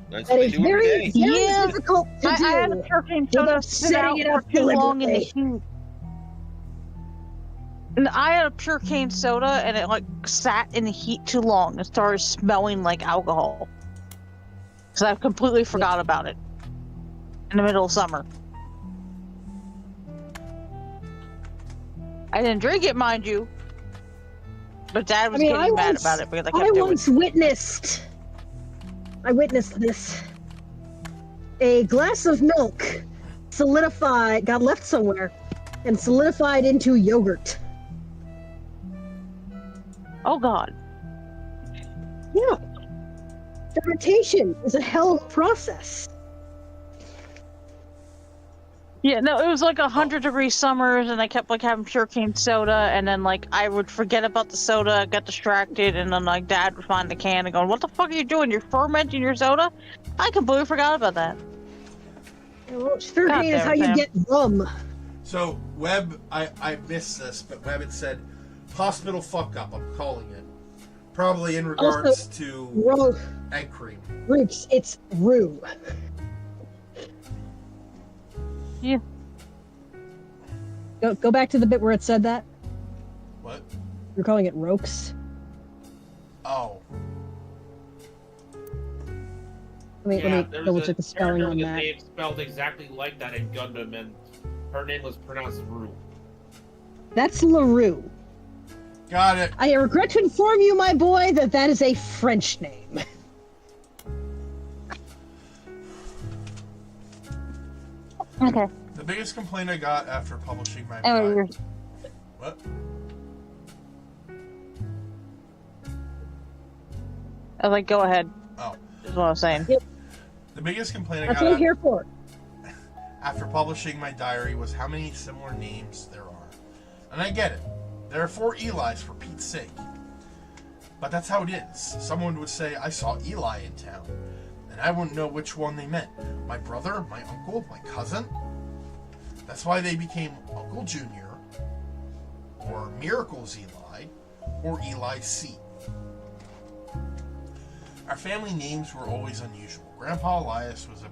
That's That what they is do every very, day. very Yeah. difficult to I had a do. pure cane soda without sit out setting it for up too long in the deliberately. heat. And I had a pure cane soda and it like sat in the heat too long and started smelling like alcohol. So I completely forgot about it in the middle of summer. I didn't drink it, mind you, but Dad was getting mad about it because I kept doing it. I witnessed this. A glass of milk got left somewhere, and solidified into yogurt. Oh God. Yeah. Fermentation is a hell of a process. Yeah, no, it was like 100-degree summers, and I kept like having pure cane soda, and then like I would forget about the soda, get distracted, and then like Dad would find the can and go, "What the fuck are you doing? You're fermenting your soda?" I completely forgot about that. Well, fermenting is how you get rum. So, Webb, I missed this, but Webb had said, hospital fuck up, I'm calling it. Probably in regards Also, to egg cream. Roots, it's roux. Yeah. Go back to the bit where it said that. What? You're calling it Rokes. Oh. Let me there's double a check the spelling character on with a that. name spelled exactly like that in Gundam, and her name was pronounced Rue. That's LaRue. Got it. I regret to inform you, my boy, that is a French name. Okay. The biggest complaint I got after publishing my Anyway, What? I was like, go ahead. Oh. Is what I was saying. The biggest complaint I That's got what I'm here for. after publishing my diary was how many similar names there are. And I get it. There are 4 Elis, for Pete's sake. But that's how it is. Someone would say, I saw Eli in town. And I wouldn't know which one they meant. My brother, my uncle, my cousin. That's why they became Uncle Junior, or Miracles Eli, or Eli C. Our family names were always unusual. Grandpa Elias was a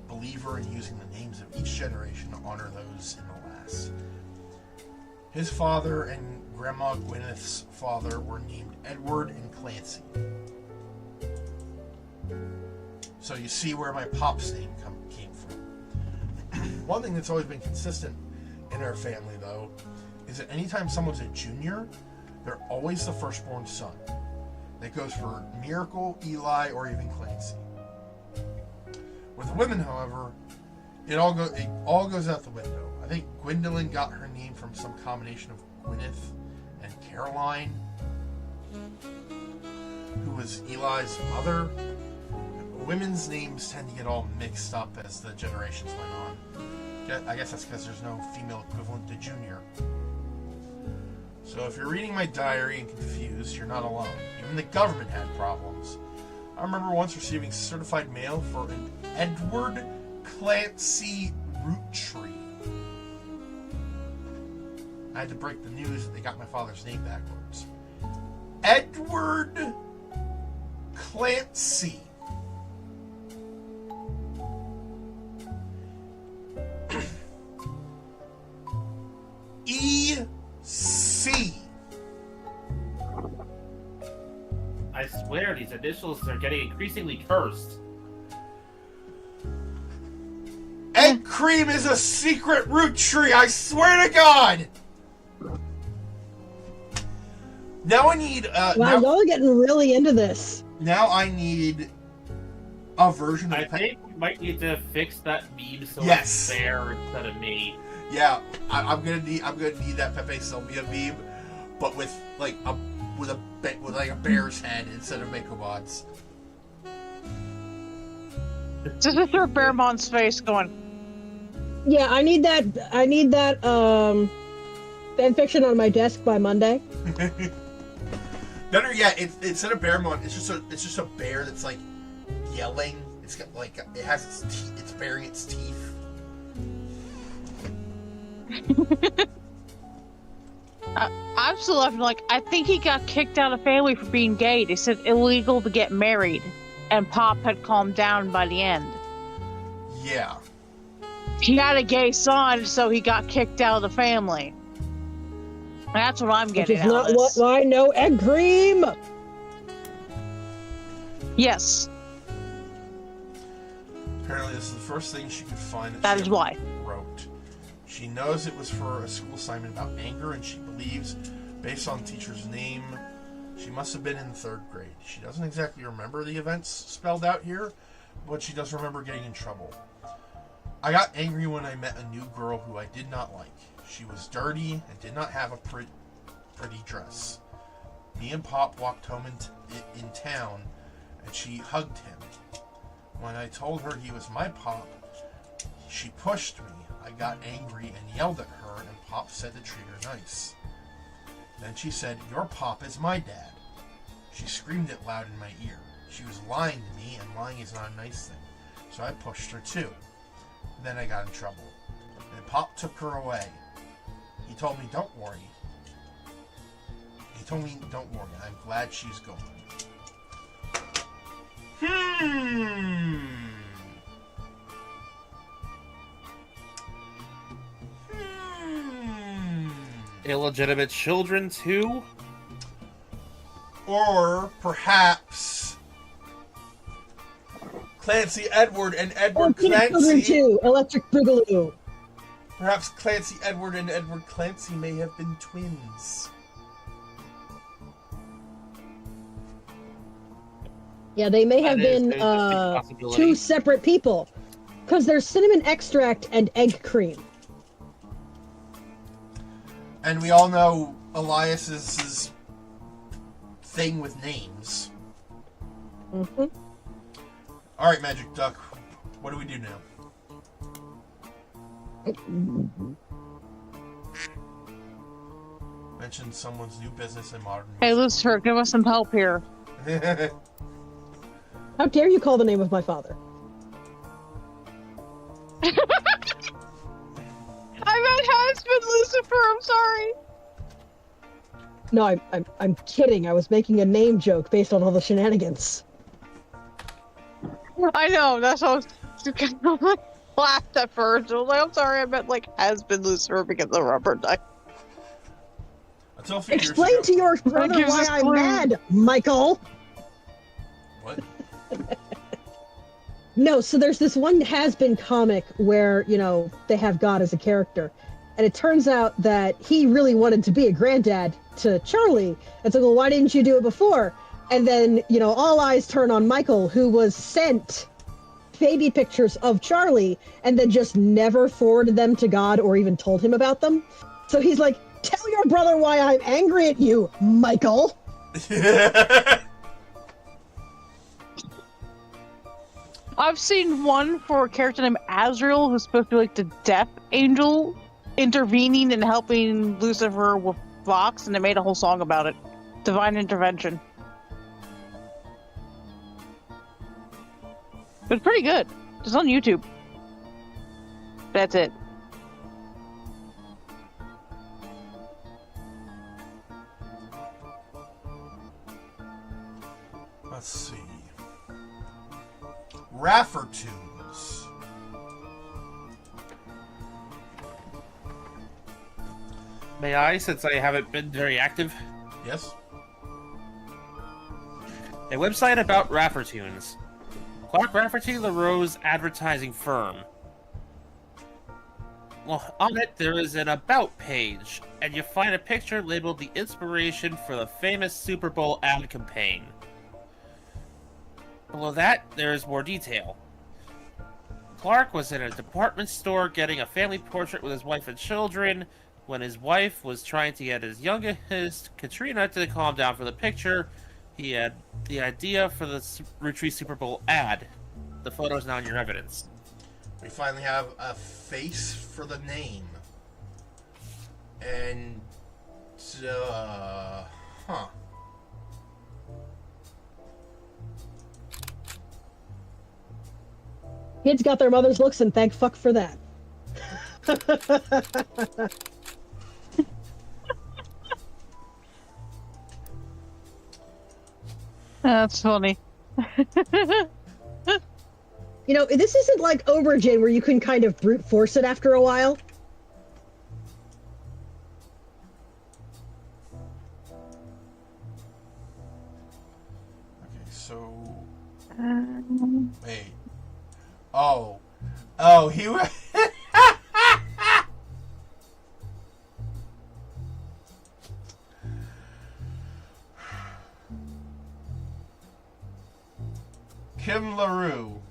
believer in using the names of each generation to honor those in the last. His father and Grandma Gwyneth's father were named Edward and Clancy. So you see where my pop's name came from. One thing that's always been consistent in our family, though, is that anytime someone's a junior, they're always the firstborn son. That goes for Miracle, Eli, or even Clancy. With the women, however, it all goes out the window. I think Gwendolyn got her name from some combination of Gwyneth and Caroline, who was Eli's mother. Women's names tend to get all mixed up as the generations went on. I guess that's because there's no female equivalent to Junior. So if you're reading my diary and confused, you're not alone. Even the government had problems. I remember once receiving certified mail for an Edward Clancy Roottrees. I had to break the news that they got my father's name backwards. Edward Clancy. initials are getting increasingly cursed. Egg cream is a secret root tree, I swear to God! Now I need, Wow, y'all are getting really into this. now I need a version of I think we might need to fix that meme so Yes. it's fair instead of me. Yeah, I'm gonna need that Pepe Sylvia meme, but with like a bear's head instead of Meicoo. Just a through Bearmon's face going, Yeah, I need that fanfiction on my desk by Monday. Better yet, instead of Bearmont, it's just a bear that's like yelling. It's got like it has its teeth. It's baring its teeth. I'm still laughing. Like, I think he got kicked out of family for being gay. They said illegal to get married, and Pop had calmed down by the end. Yeah. He had a gay son, so he got kicked out of the family. That's what I'm Which getting is out not of this. what I know egg cream. Yes, Apparently, this is the first thing she could find that she is ever why. wrote. She knows it was for a school assignment about anger, and she believes, based on the teacher's name, she must have been in the 3rd grade. She doesn't exactly remember the events spelled out here, but she does remember getting in trouble. I got angry when I met a new girl who I did not like. She was dirty and did not have a pretty dress. Me and Pop walked home in town, and she hugged him. When I told her he was my Pop, she pushed me. I got angry and yelled at her, and Pop said to treat her nice. Then she said, "Your Pop is my dad." She screamed it loud in my ear. She was lying to me, and lying is not a nice thing. So I pushed her too. Then I got in trouble. And Pop took her away. He told me, "Don't worry." I'm glad she's gone. Illegitimate children too? Or perhaps Clancy Edward and Edward Children Clancy. too. Electric Boogaloo. Perhaps Clancy Edward and Edward Clancy may have been twins. Yeah, they may have That is been a distinct possibility. 2 separate people. Because there's cinnamon extract and egg cream. And we all know Elias's thing with names. Mm-hmm. All right, Magic Duck, what do we do now? Mention someone's new business in modern Hey, Lucifer, give us some help here. music. How dare you call the name of my father? I meant husband, Lucifer. I'm sorry. No, I'm kidding. I was making a name joke based on all the shenanigans. I know. That's what I was kind of like laughed at first. I was like, I'm sorry. I meant like husband, Lucifer, because the rubber duck. Until a few years Explain ago- to your brother gives why us I'm clue. mad, Michael. What? No, so there's this one has-been comic where, you know, they have God as a character. And it turns out that he really wanted to be a granddad to Charlie. And so, well, why didn't you do it before? And then, you know, all eyes turn on Michael, who was sent baby pictures of Charlie and then just never forwarded them to God or even told him about them. So he's like, tell your brother why I'm angry at you, Michael. I've seen one for a character named Azrael, who's supposed to be like the death angel, intervening and helping Lucifer with Vox, and they made a whole song about it. Divine intervention. It's pretty good. It's on YouTube. That's it. Let's see. Raffertunes. May I, since I haven't been very active? Yes? A website about Raffertunes. Clark Rafferty, LaRose advertising firm. Well, on it, there is an About page, and you find a picture labeled the inspiration for the famous Super Bowl ad campaign. Below that, there is more detail. Clark was in a department store getting a family portrait with his wife and children when his wife was trying to get his youngest, Katrina, to calm down for the picture. He had the idea for the Roottrees Super Bowl ad. The photo is now in your evidence. We finally have a face for the name. And, huh. Kids got their mother's looks, and thank fuck for that. That's funny. You know, this isn't like Aubergine where you can kind of brute force it after a while. Okay, so... Wait. Oh. Oh, he was... Kim LaRue.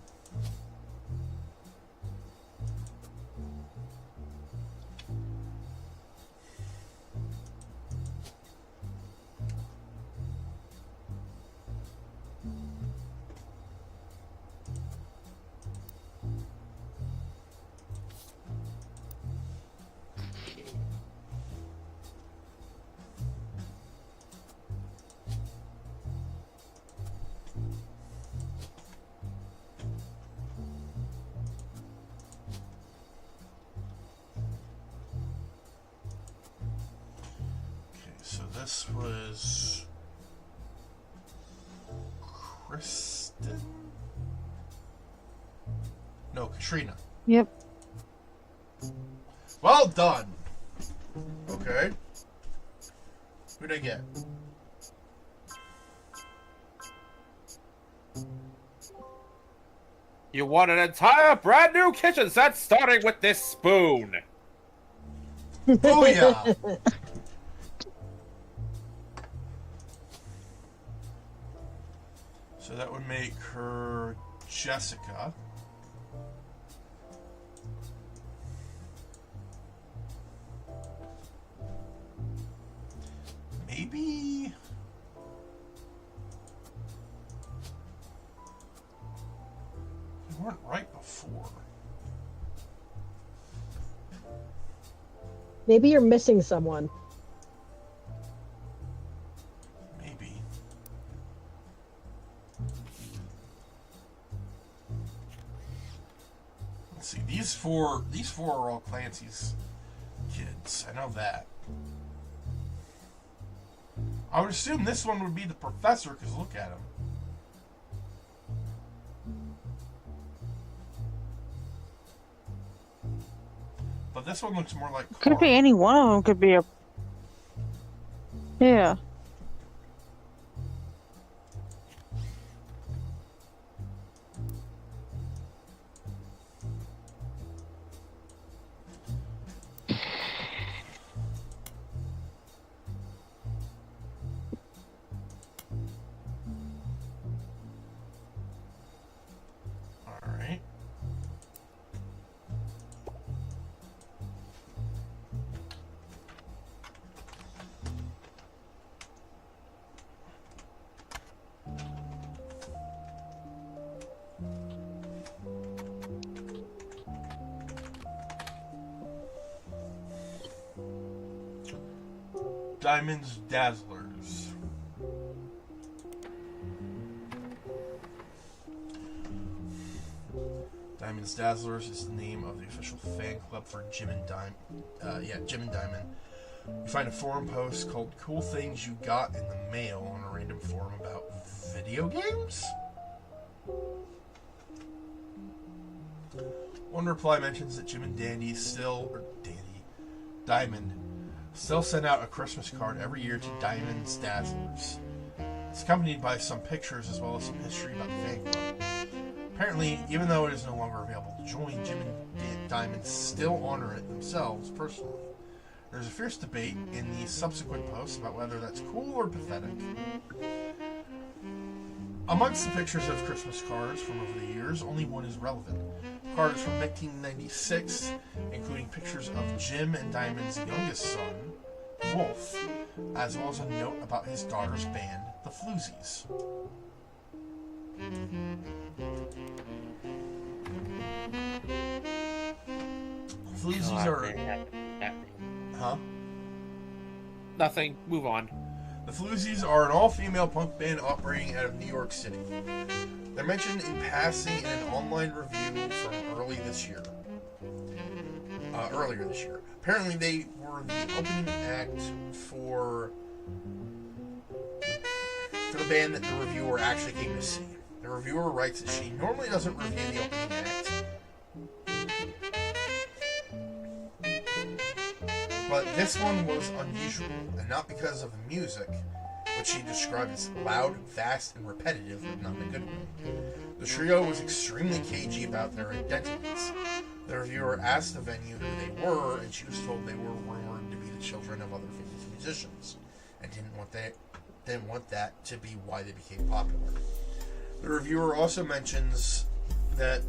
So this was Kristen? No, Katrina. Yep. Well done. Okay. Who'd I get? You want an entire brand new kitchen set starting with this spoon. Booyah! So that would make her Jessica. Maybe... We weren't right before. Maybe you're missing someone. Maybe. Let's see. These four are all Clancy's kids. I know that. I would assume this one would be the professor, because look at him. But this one looks more like Could Clark. be any one of them. Could be a. Yeah. Alright. Diamonds Dazzlers. Diamonds Dazzlers is the name of the official fan club for Jim and Jim and Diamond. You find a forum post called Cool Things You Got in the Mail on a random forum about video games? One reply mentions that Jim and Diamond still send out a Christmas card every year to Diamond's Dazzlers. It's accompanied by some pictures as well as some history about the fan club. Apparently, even though it is no longer available to join, Jim and Diamond still honor it themselves personally. There's a fierce debate in the subsequent posts about whether that's cool or pathetic. Amongst the pictures of Christmas cards from over the years, only one is relevant. The card is from 1996, including pictures of Jim and Diamond's youngest son, Wolf, as well as a note about his daughter's band, the Floozies. Floozies are... Huh? Nothing. Move on. The Floozies are an all-female punk band operating out of New York City. They're mentioned in passing in an online review from earlier this year. Apparently, they were the opening act for the band that the reviewer actually came to see. The reviewer writes that she normally doesn't review the opening act, but this one was unusual, and not because of the music, which she described as loud, fast, and repetitive, but not in a good way. The trio was extremely cagey about their identities. The reviewer asked the venue who they were, and she was told they were rumored to be the children of other famous musicians, and didn't want that to be why they became popular. The reviewer also mentions that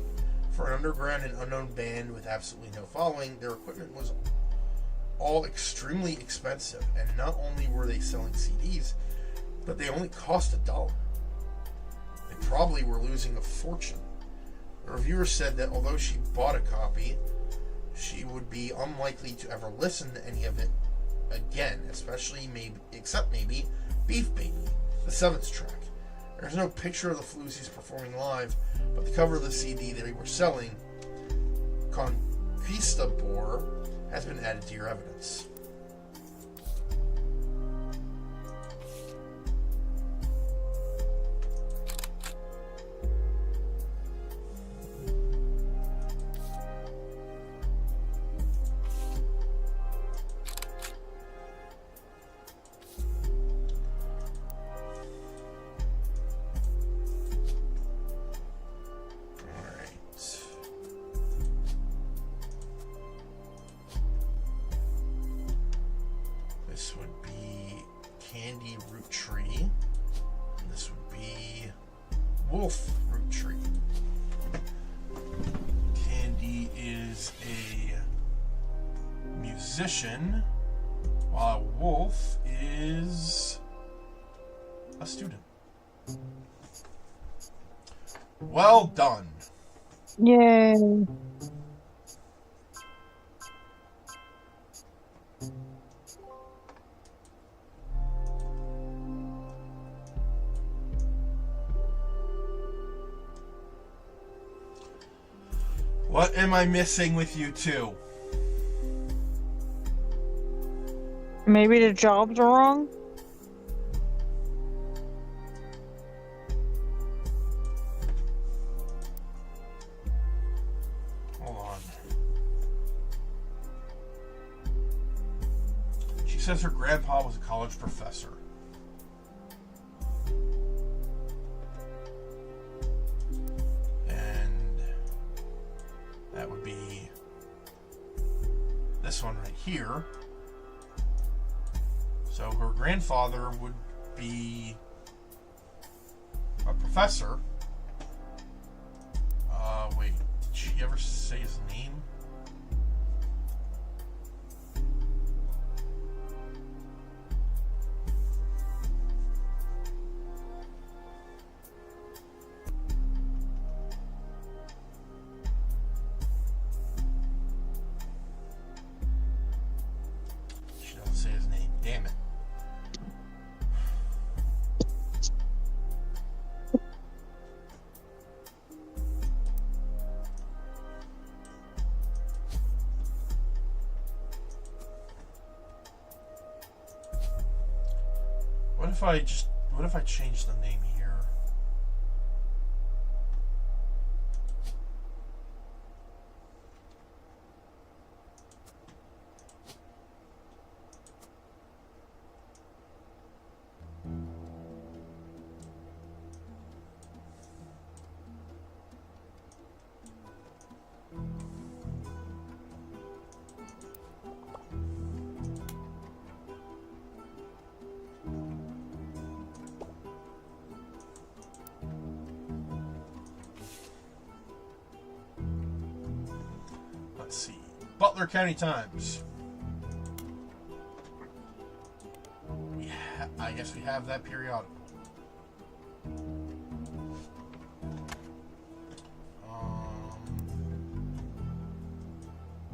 for an underground and unknown band with absolutely no following, their equipment was all extremely expensive, and not only were they selling CDs, but they only cost $1. They probably were losing a fortune. The reviewer said that although she bought a copy, she would be unlikely to ever listen to any of it again, except maybe Beef Baby, the 7th track. There's no picture of the Floozies performing live, but the cover of the CD they were selling, Conquistador, has been added to your evidence. Roottrees. This would be Wolf Roottrees. Candy is a musician, while Wolf is a student. Well done. Yay. What am I missing with you two? Maybe the jobs are wrong? Hold on. She says her grandpa was a college professor. That would be this one right here. So her grandfather would be a professor. Wait, did she ever say his name? Say his name. Damn it. What if I change the name here? Let's see. Butler County Times. I guess we have that periodical.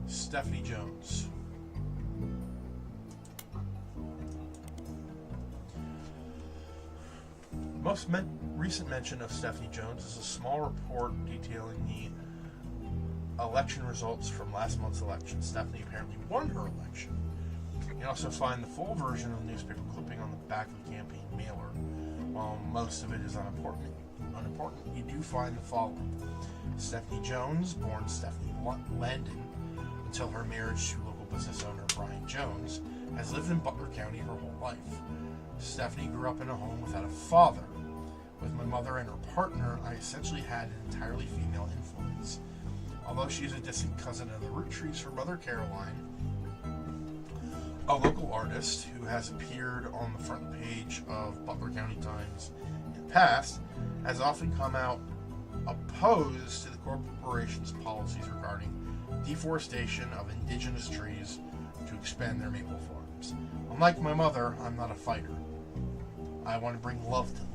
Stephanie Jones. Most recent mention of Stephanie Jones is a small report detailing the election results from last month's election. Stephanie apparently won her election. You can also find the full version of the newspaper clipping on the back of the campaign mailer. While most of it is unimportant, you do find the following. Stephanie Jones, born Stephanie Landon, until her marriage to local business owner Brian Jones, has lived in Butler County her whole life. Stephanie grew up in a home without a father. With my mother and her partner, I essentially had an entirely female influence. Although she is a distant cousin of the Roottrees, her mother Caroline, a local artist who has appeared on the front page of Butler County Times in the past, has often come out opposed to the corporation's policies regarding deforestation of indigenous trees to expand their maple farms. Unlike my mother, I'm not a fighter. I want to bring love to the world.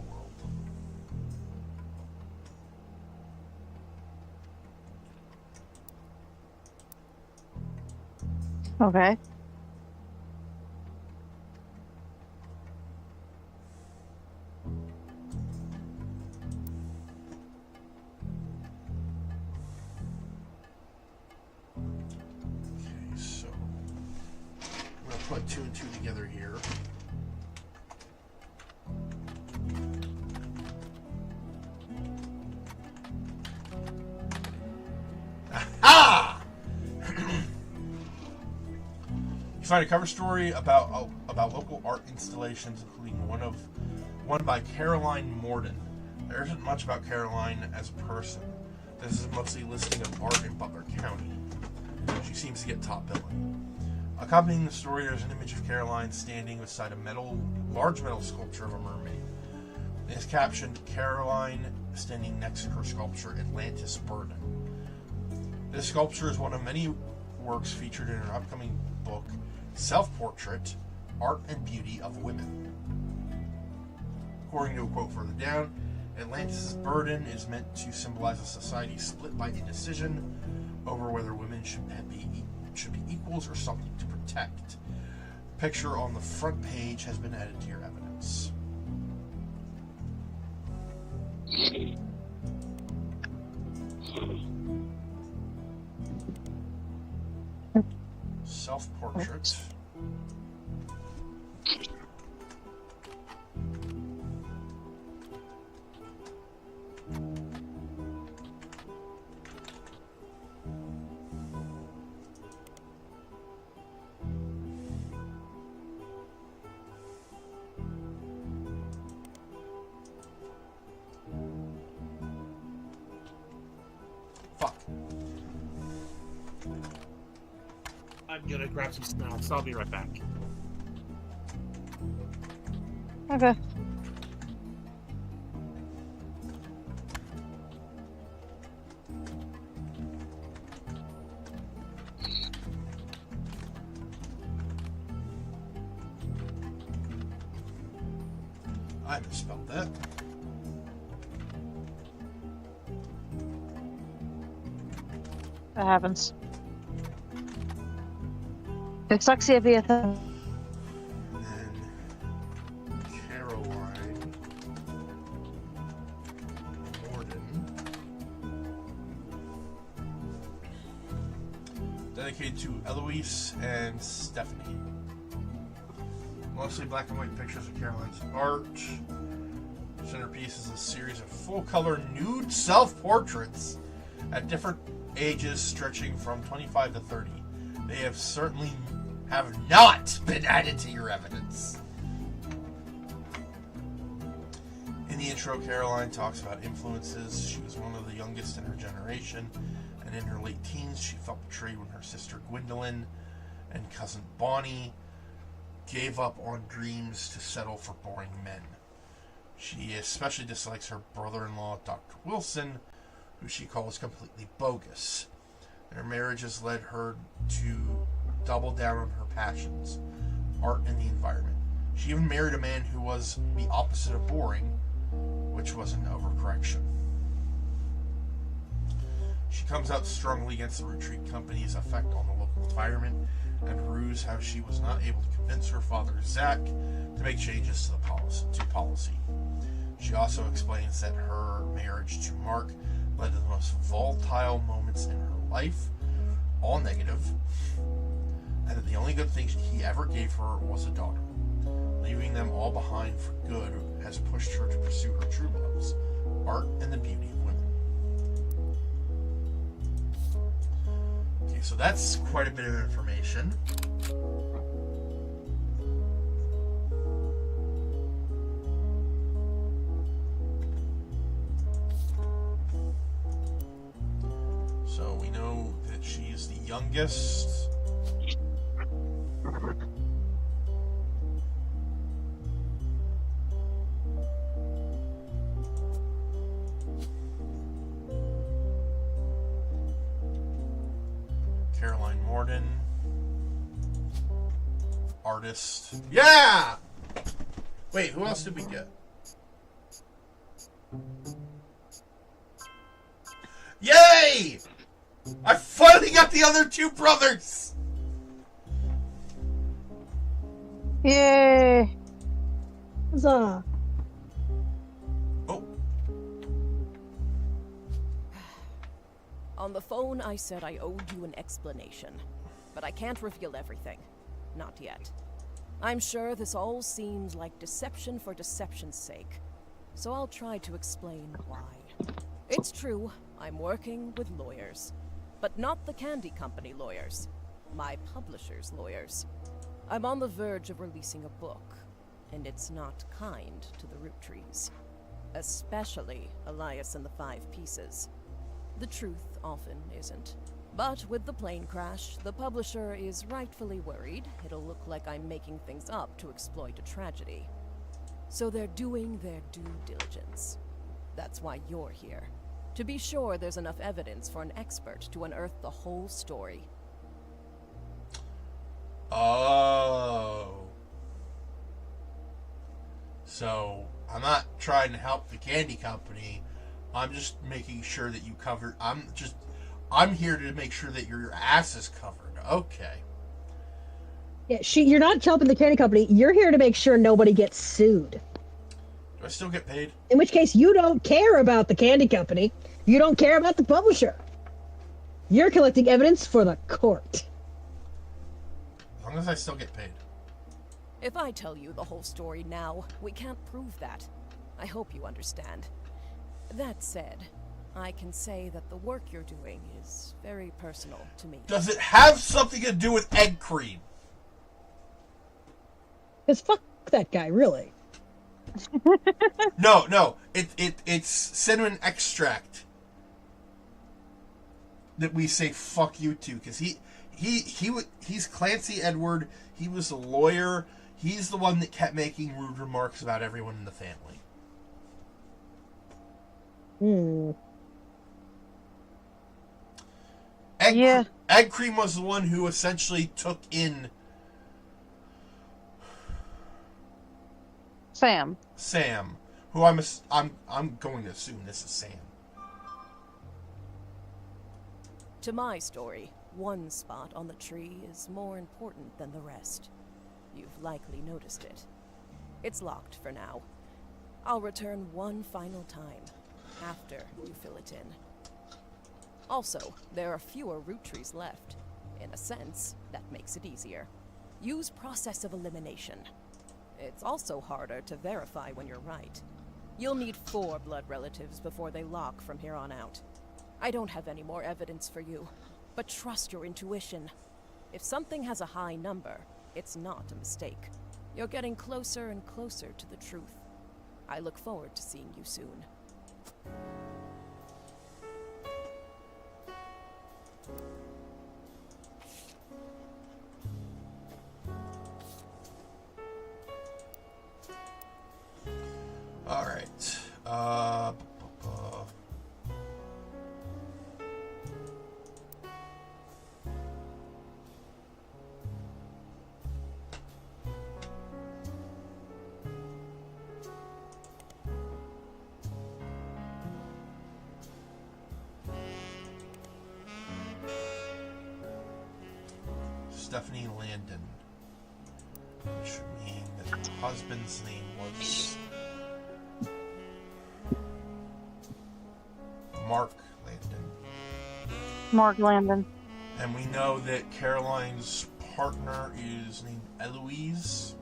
Okay. So I'm going to put 2 and 2 together here. Aha! You find a cover story about local art installations, including one by Caroline Morden. There isn't much about Caroline as a person. This is mostly a listing of art in Butler County. She seems to get top billing. Accompanying the story, there's an image of Caroline standing beside a large metal sculpture of a mermaid. It is captioned, Caroline standing next to her sculpture, Atlantis Burden. This sculpture is one of many works featured in her upcoming book, Self-Portrait, Art and Beauty of Women. According to a quote further down, Atlantis' burden is meant to symbolize a society split by indecision over whether women should be equals or something to protect. The picture on the front page has been added to your evidence. Self-portrait. Fuck. I'm gonna grab some snacks. I'll be right back. Okay. I misspelled that. That happens. Dyslexia be a thing. And then Caroline Morden. Dedicated to Eloise and Stephanie. Mostly black and white pictures of Caroline's art. Centerpiece is a series of full-color nude self-portraits at different ages stretching from 25 to 30. They have certainly not been added to your evidence. In the intro, Caroline talks about influences. She was one of the youngest in her generation, and in her late teens, she felt betrayed when her sister Gwendolyn and cousin Bonnie gave up on dreams to settle for boring men. She especially dislikes her brother-in-law, Dr. Wilson, who she calls completely bogus. And her marriage has led her to double down on her passions, art and the environment. She even married a man who was the opposite of boring, which was an overcorrection. She comes out strongly against the Roottrees company's effect on the local environment and rues how she was not able to convince her father, Zach, to make changes to the policy. She also explains that her marriage to Mark led to the most volatile moments in her life, all negative, and that the only good thing he ever gave her was a daughter. Leaving them all behind for good has pushed her to pursue her true loves, art and the beauty of women. Okay, so that's quite a bit of information. So we know that she is the youngest. Caroline Morden. Artist. Yeah! Wait, who else did we get? Yay! I finally got the other two brothers! Yay! Huzzah. Oh, On the phone, I said I owed you an explanation. But I can't reveal everything. Not yet. I'm sure this all seems like deception for deception's sake. So I'll try to explain why. It's true, I'm working with lawyers. But not the candy company lawyers. My publisher's lawyers. I'm on the verge of releasing a book. And it's not kind to the Roottrees. Especially Elias and the Five Pieces. The truth often isn't. But with the plane crash, the publisher is rightfully worried it'll look like I'm making things up to exploit a tragedy. So they're doing their due diligence. That's why you're here. To be sure there's enough evidence for an expert to unearth the whole story. Oh. So, I'm not trying to help the candy company. I'm just making sure that you cover. I'm here to make sure that your ass is covered. Okay. Yeah, you're not helping the candy company. You're here to make sure nobody gets sued. Do I still get paid? In which case, you don't care about the candy company. You don't care about the publisher. You're collecting evidence for the court. As long as I still get paid. If I tell you the whole story now, we can't prove that. I hope you understand. That said, I can say that the work you're doing is very personal to me. Does it have something to do with egg cream? Because fuck that guy, really. No. It's cinnamon extract that we say fuck you to, because he's Clancy Edward. He was a lawyer. He's the one that kept making rude remarks about everyone in the family. Egg cream was the one who essentially took in Sam, who I'm going to assume this is Sam. To my story, one spot on the tree is more important than the rest. You've likely noticed it. It's locked for now. I'll return one final time, after you fill it in. Also, there are fewer Roottrees left. In a sense, that makes it easier. Use process of elimination. It's also harder to verify when you're right. You'll need 4 blood relatives before they lock from here on out. I don't have any more evidence for you, but trust your intuition. If something has a high number, it's not a mistake. You're getting closer and closer to the truth. I look forward to seeing you soon. All right. Stephanie Landon, which would mean that the husband's name was Mark Landon. Mark Landon. And we know that Caroline's partner is named Eloise.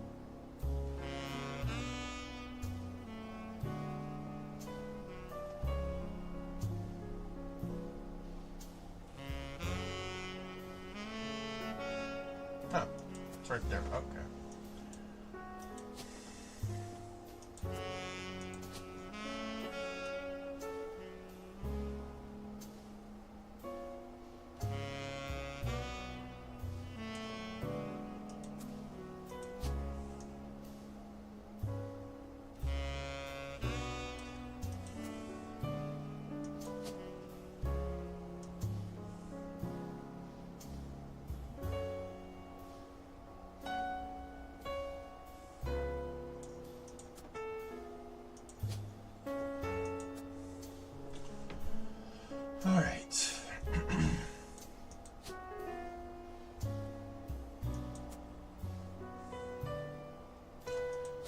Oh, it's right there. Okay. All right.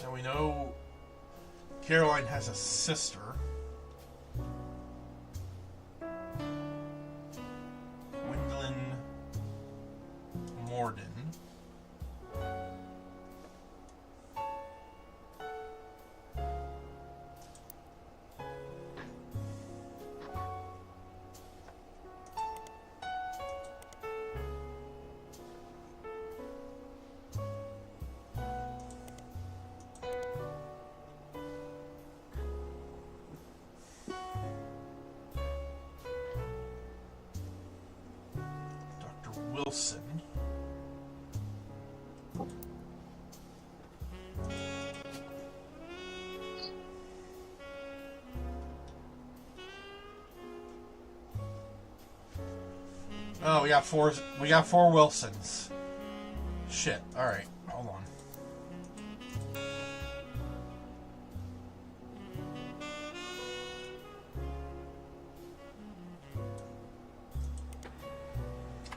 Now we know Caroline has a sister. Gwendolyn Morden. Wilson. Oh, we got four. We got four Wilsons. Shit. All right, hold on.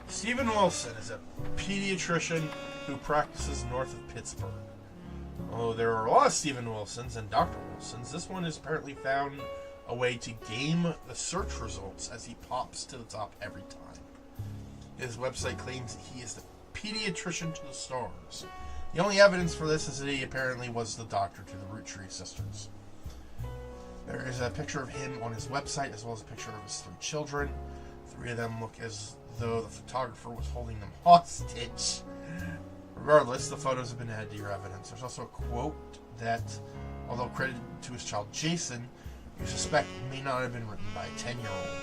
Stephen Wilson is a pediatrician who practices north of Pittsburgh. Although there are a lot of Stephen Wilsons and Dr. Wilsons, this one has apparently found a way to game the search results as he pops to the top every time. His website claims that he is the pediatrician to the stars. The only evidence for this is that he apparently was the doctor to the Roottrees sisters. There is a picture of him on his website as well as a picture of his three children. Three of them look as though the photographer was holding them hostage. Regardless, the photos have been added to your evidence. There's also a quote that, although credited to his child Jason, you suspect may not have been written by a 10-year-old.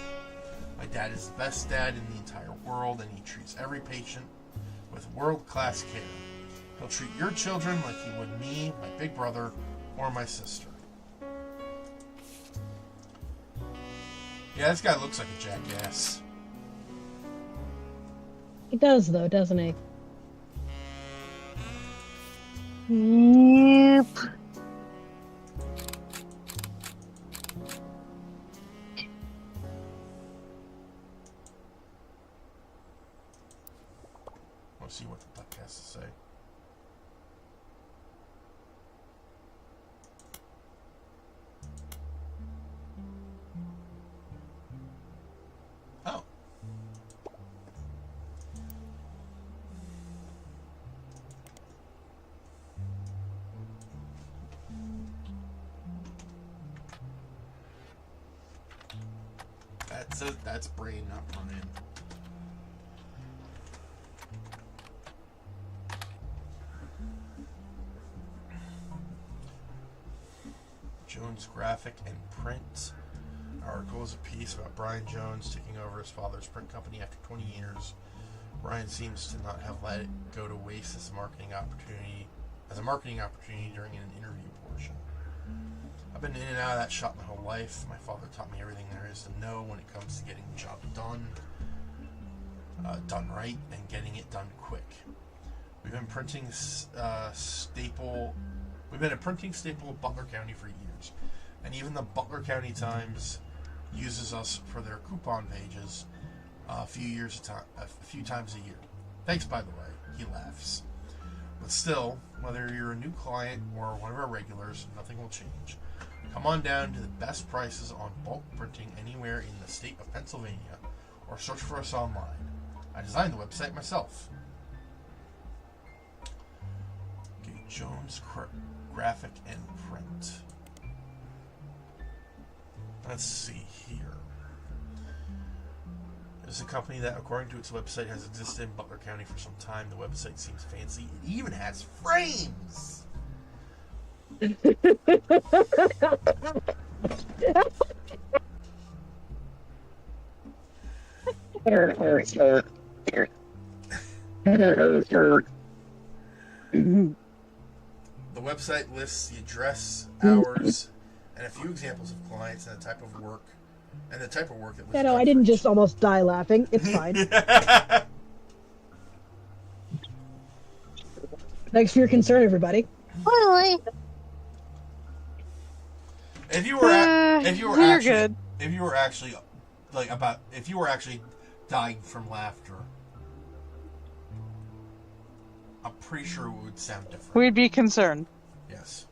My dad is the best dad in the entire world, and he treats every patient with world-class care. He'll treat your children like he would me, my big brother, or my sister. Yeah, this guy looks like a jackass. He does, though, doesn't he? Yep. Let's see what the duck has to say. Oh. That's brain, not Brian. Jones Graphic and Print. Article is a piece about Brian Jones taking over his father's print company after 20 years. Brian seems to not have let it go to waste as a marketing opportunity during an interview portion. I've been in and out of that shop my whole life. My father taught me everything there is to know when it comes to getting the job done right, and getting it done quick. We've been a printing staple of Butler County for years, and even the Butler County Times uses us for their coupon pages a few times a year. Thanks, by the way. He laughs. But still, whether you're a new client or one of our regulars, nothing will change. Come on down to the best prices on bulk printing anywhere in the state of Pennsylvania, or search for us online. I designed the website myself. Okay, Jones Graphic and Print. Let's see here. It's a company that, according to its website, has existed in Butler County for some time. The website seems fancy. It even has frames! The website lists the address, hours, and a few examples of clients and the type of work that was Yeah, no, done I didn't for just almost die laughing. It's fine. Thanks for your concern, everybody. Really? If you were actually dying from laughter, I'm pretty sure it would sound different. We'd be concerned. Yes.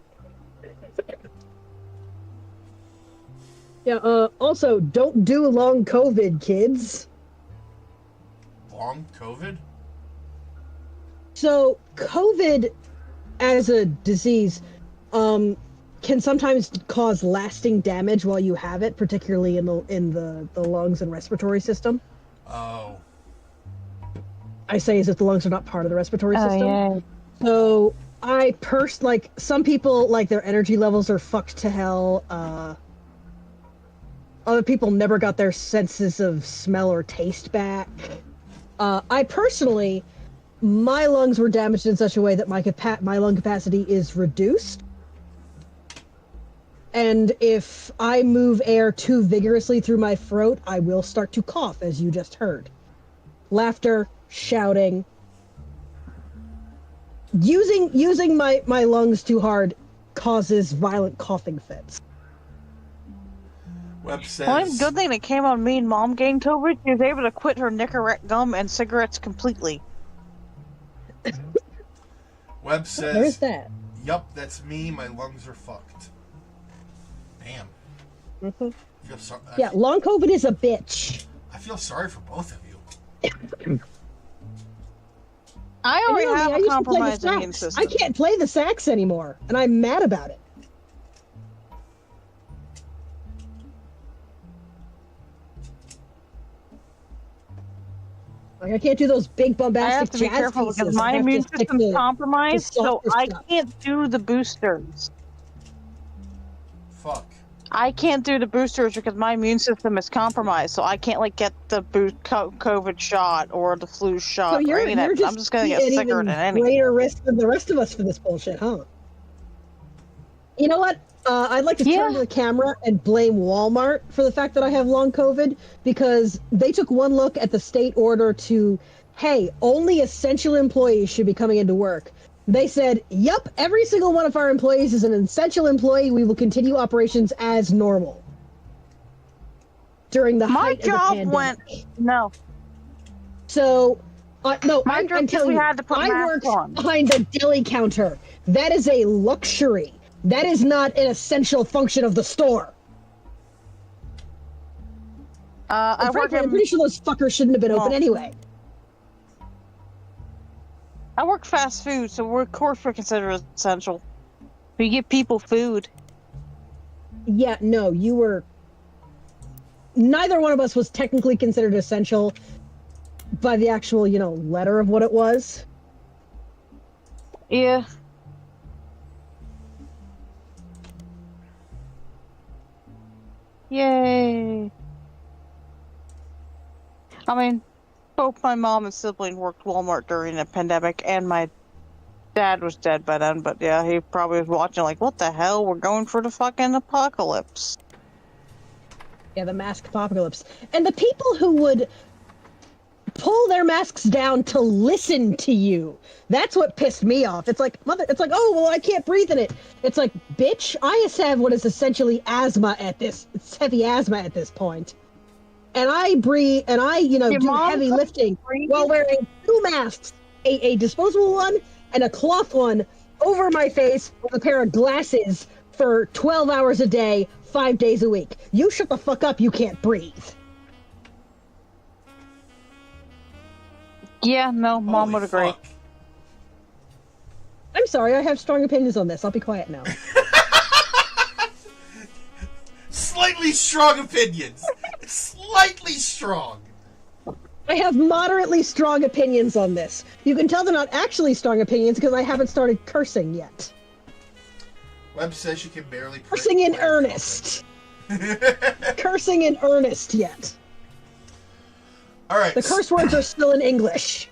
Yeah, also, don't do long COVID, kids. Long COVID? So, COVID as a disease can sometimes cause lasting damage while you have it, particularly in the lungs and respiratory system. Oh. I say as if the lungs are not part of the respiratory system. Yeah. So, some people, their energy levels are fucked to hell. Other people never got their senses of smell or taste back. I personally, my lungs were damaged in such a way that my lung capacity is reduced. And if I move air too vigorously through my throat, I will start to cough, as you just heard. Laughter, shouting. Using my lungs too hard causes violent coughing fits. Web says... One good thing that came on me and Mom getting COVID, she was able to quit her Nicorette gum and cigarettes completely. Web says... There's that. Yup, that's me. My lungs are fucked. Damn. Mm-hmm. Yeah, long COVID is a bitch. I feel sorry for both of you. I already have I a used to play the compromised immune sax. system. I can't play the sax anymore, and I'm mad about it. I can't do those big bombastic I have to be jazz careful pieces. because my immune system's compromised, so softer I stuff. can't do the boosters. Fuck. I can't do the boosters because my immune system is compromised, so I can't get the COVID shot or the flu shot So or any of that. I'm just gonna get sicker than anything. Greater risk than the rest of us for this bullshit, huh? You know what? I'd like to turn to the camera and blame Walmart for the fact that I have long COVID, because they took one look at the state order to, hey, only essential employees should be coming into work. They said, yep, every single one of our employees is an essential employee. We will continue operations as normal. During the height of the pandemic. No. So, no, I'm telling you, had to put I worked on. behind the deli counter. That is a luxury. That is not an essential function of the store. I'm pretty sure those fuckers shouldn't have been open anyway. I work fast food, so of course we're considered essential. We give people food. Yeah, no, you were... Neither one of us was technically considered essential by the actual, letter of what it was. Yeah. Yay. I mean, both my mom and sibling worked Walmart during the pandemic, and my dad was dead by then, but yeah, he probably was watching what the hell? We're going for the fucking apocalypse. Yeah, the mask apocalypse. And the people who would pull their masks down to listen to you. That's what pissed me off. It's like, oh, well, I can't breathe in it. It's like, bitch, I have what is essentially asthma it's heavy asthma at this point. And I breathe, and I, do heavy lifting while wearing 2 masks a disposable one and a cloth one over my face with a pair of glasses for 12 hours a day, 5 days a week. You shut the fuck up, you can't breathe. Yeah, no, Mom Holy would agree. fuck. I'm sorry, I have strong opinions on this. I'll be quiet now. Slightly strong opinions. Slightly strong. I have moderately strong opinions on this. You can tell they're not actually strong opinions because I haven't started cursing yet. Webb says she can barely... Cursing in earnest. Cursing in earnest yet. All right. The curse words are still in English.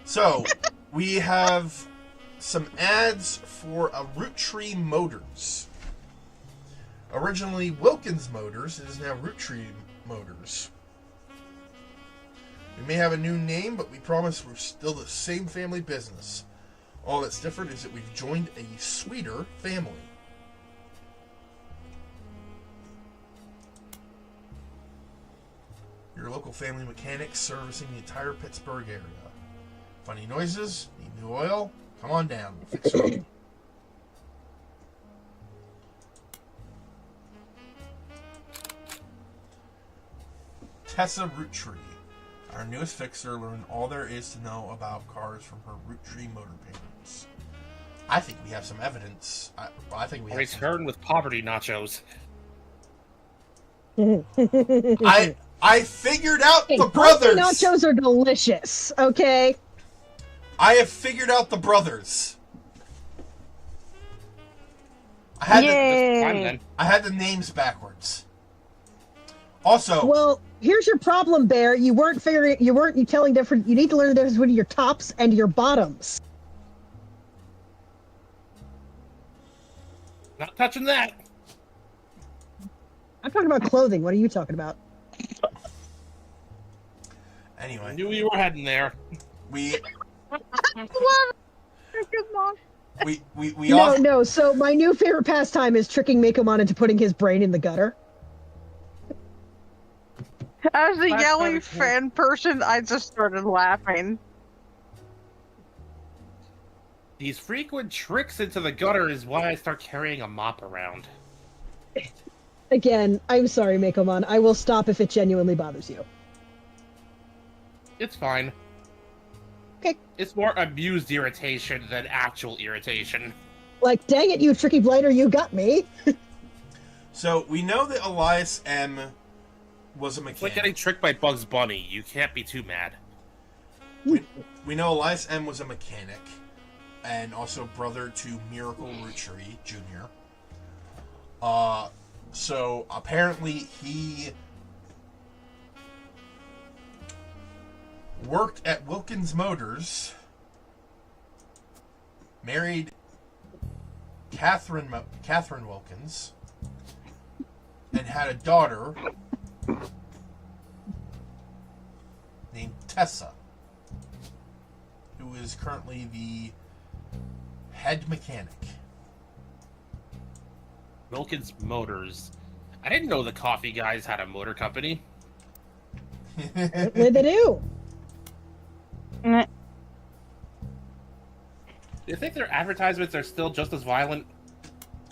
So, we have some ads for a Roottrees Motors. Originally Wilkins Motors, it is now Roottrees Motors. We may have a new name, but we promise we're still the same family business. All that's different is that we've joined a sweeter family. Your local family mechanics servicing the entire Pittsburgh area. Funny noises? Need new oil? Come on down. We'll fix it up. Tessa Roottrees, our newest fixer, learned all there is to know about cars from her Roottrees motor payments. I think we have some evidence. I think we have Return with poverty nachos. I figured out Hey, the brothers. nachos are delicious, okay? I have figured out the brothers. I had Yay! I had the names backwards. Also, Well, here's your problem, Bear. You weren't telling different. You need to learn the difference between your tops and your bottoms. Not touching that. I'm talking about clothing. What are you talking about? I anyway, knew you were heading there. we No, no. So my new favorite pastime is tricking Meicoo into putting his brain in the gutter. As a That's yelling kinda cool. fan person, I just started laughing. These frequent tricks into the gutter is why I start carrying a mop around. Again, I'm sorry, Meicoo. I will stop if it genuinely bothers you. It's fine. Okay. It's more amused irritation than actual irritation. Like, dang it, you tricky blighter, you got me. So we know that Elias M was a It's like mechanic. getting tricked by Bugs Bunny. You can't be too mad. We know Elias M was a mechanic, and also brother to Miracle Roottrees Jr. So apparently he worked at Wilkins Motors, married Catherine Wilkins, and had a daughter named Tessa, who is currently the head mechanic. Wilkins Motors. I didn't know the coffee guys had a motor company. What did they do? Meh. Do you think their advertisements are still just as violent?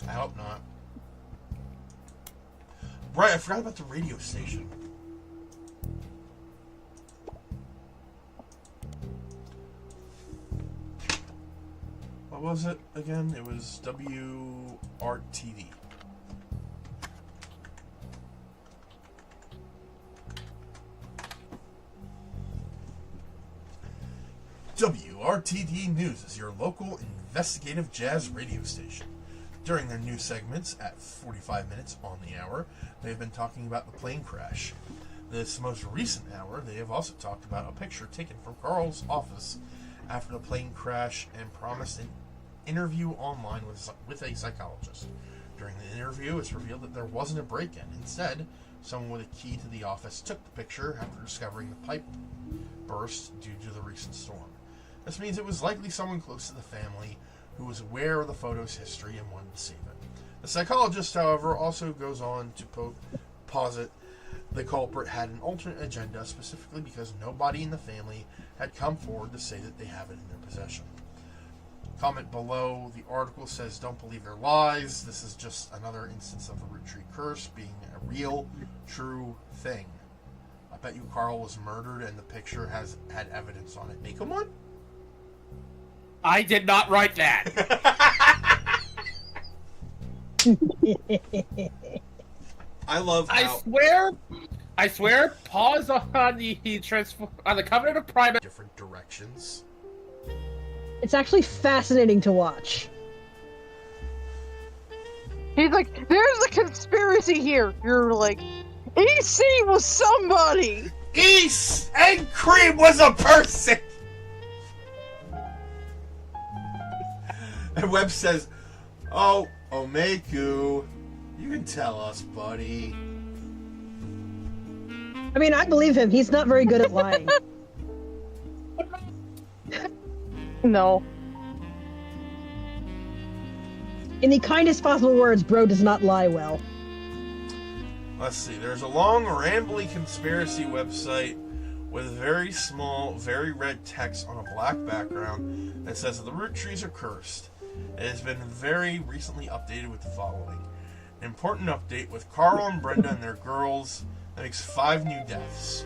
I hope not. Right, I forgot about the radio station. What was it again? It was WRTD. WRTD News is your local investigative jazz radio station. During their news segments at 45 minutes on the hour, they have been talking about the plane crash. This most recent hour, they have also talked about a picture taken from Carl's office after the plane crash and promised an interview online with a psychologist. During the interview, it's revealed that there wasn't a break-in. Instead, someone with a key to the office took the picture after discovering the pipe burst due to the recent storm. This means it was likely someone close to the family who was aware of the photo's history and wanted to save it. The psychologist, however, also goes on to posit the culprit had an alternate agenda, specifically because nobody in the family had come forward to say that they have it in their possession. Comment below the article says, "Don't believe their lies. This is just another instance of the Roottrees curse being a real, true thing. I bet you Carl was murdered and the picture had evidence on it." Meicoo, come on. I did not write that. I love how I swear. Pause on the Covenant of Primal. different directions. It's actually fascinating to watch. He's like, there's a conspiracy here. You're like, EC was somebody. East and Cream was a person. And Webb says, "Oh, Meicoo, you can tell us, buddy." I mean, I believe him. He's not very good at lying. No. In the kindest possible words, bro does not lie well. Let's see. There's a long, rambly conspiracy website with very small, very red text on a black background that says that the Roottrees are cursed. It has been very recently updated with the following. An important update with Carl and Brenda and their girls that makes 5 new deaths.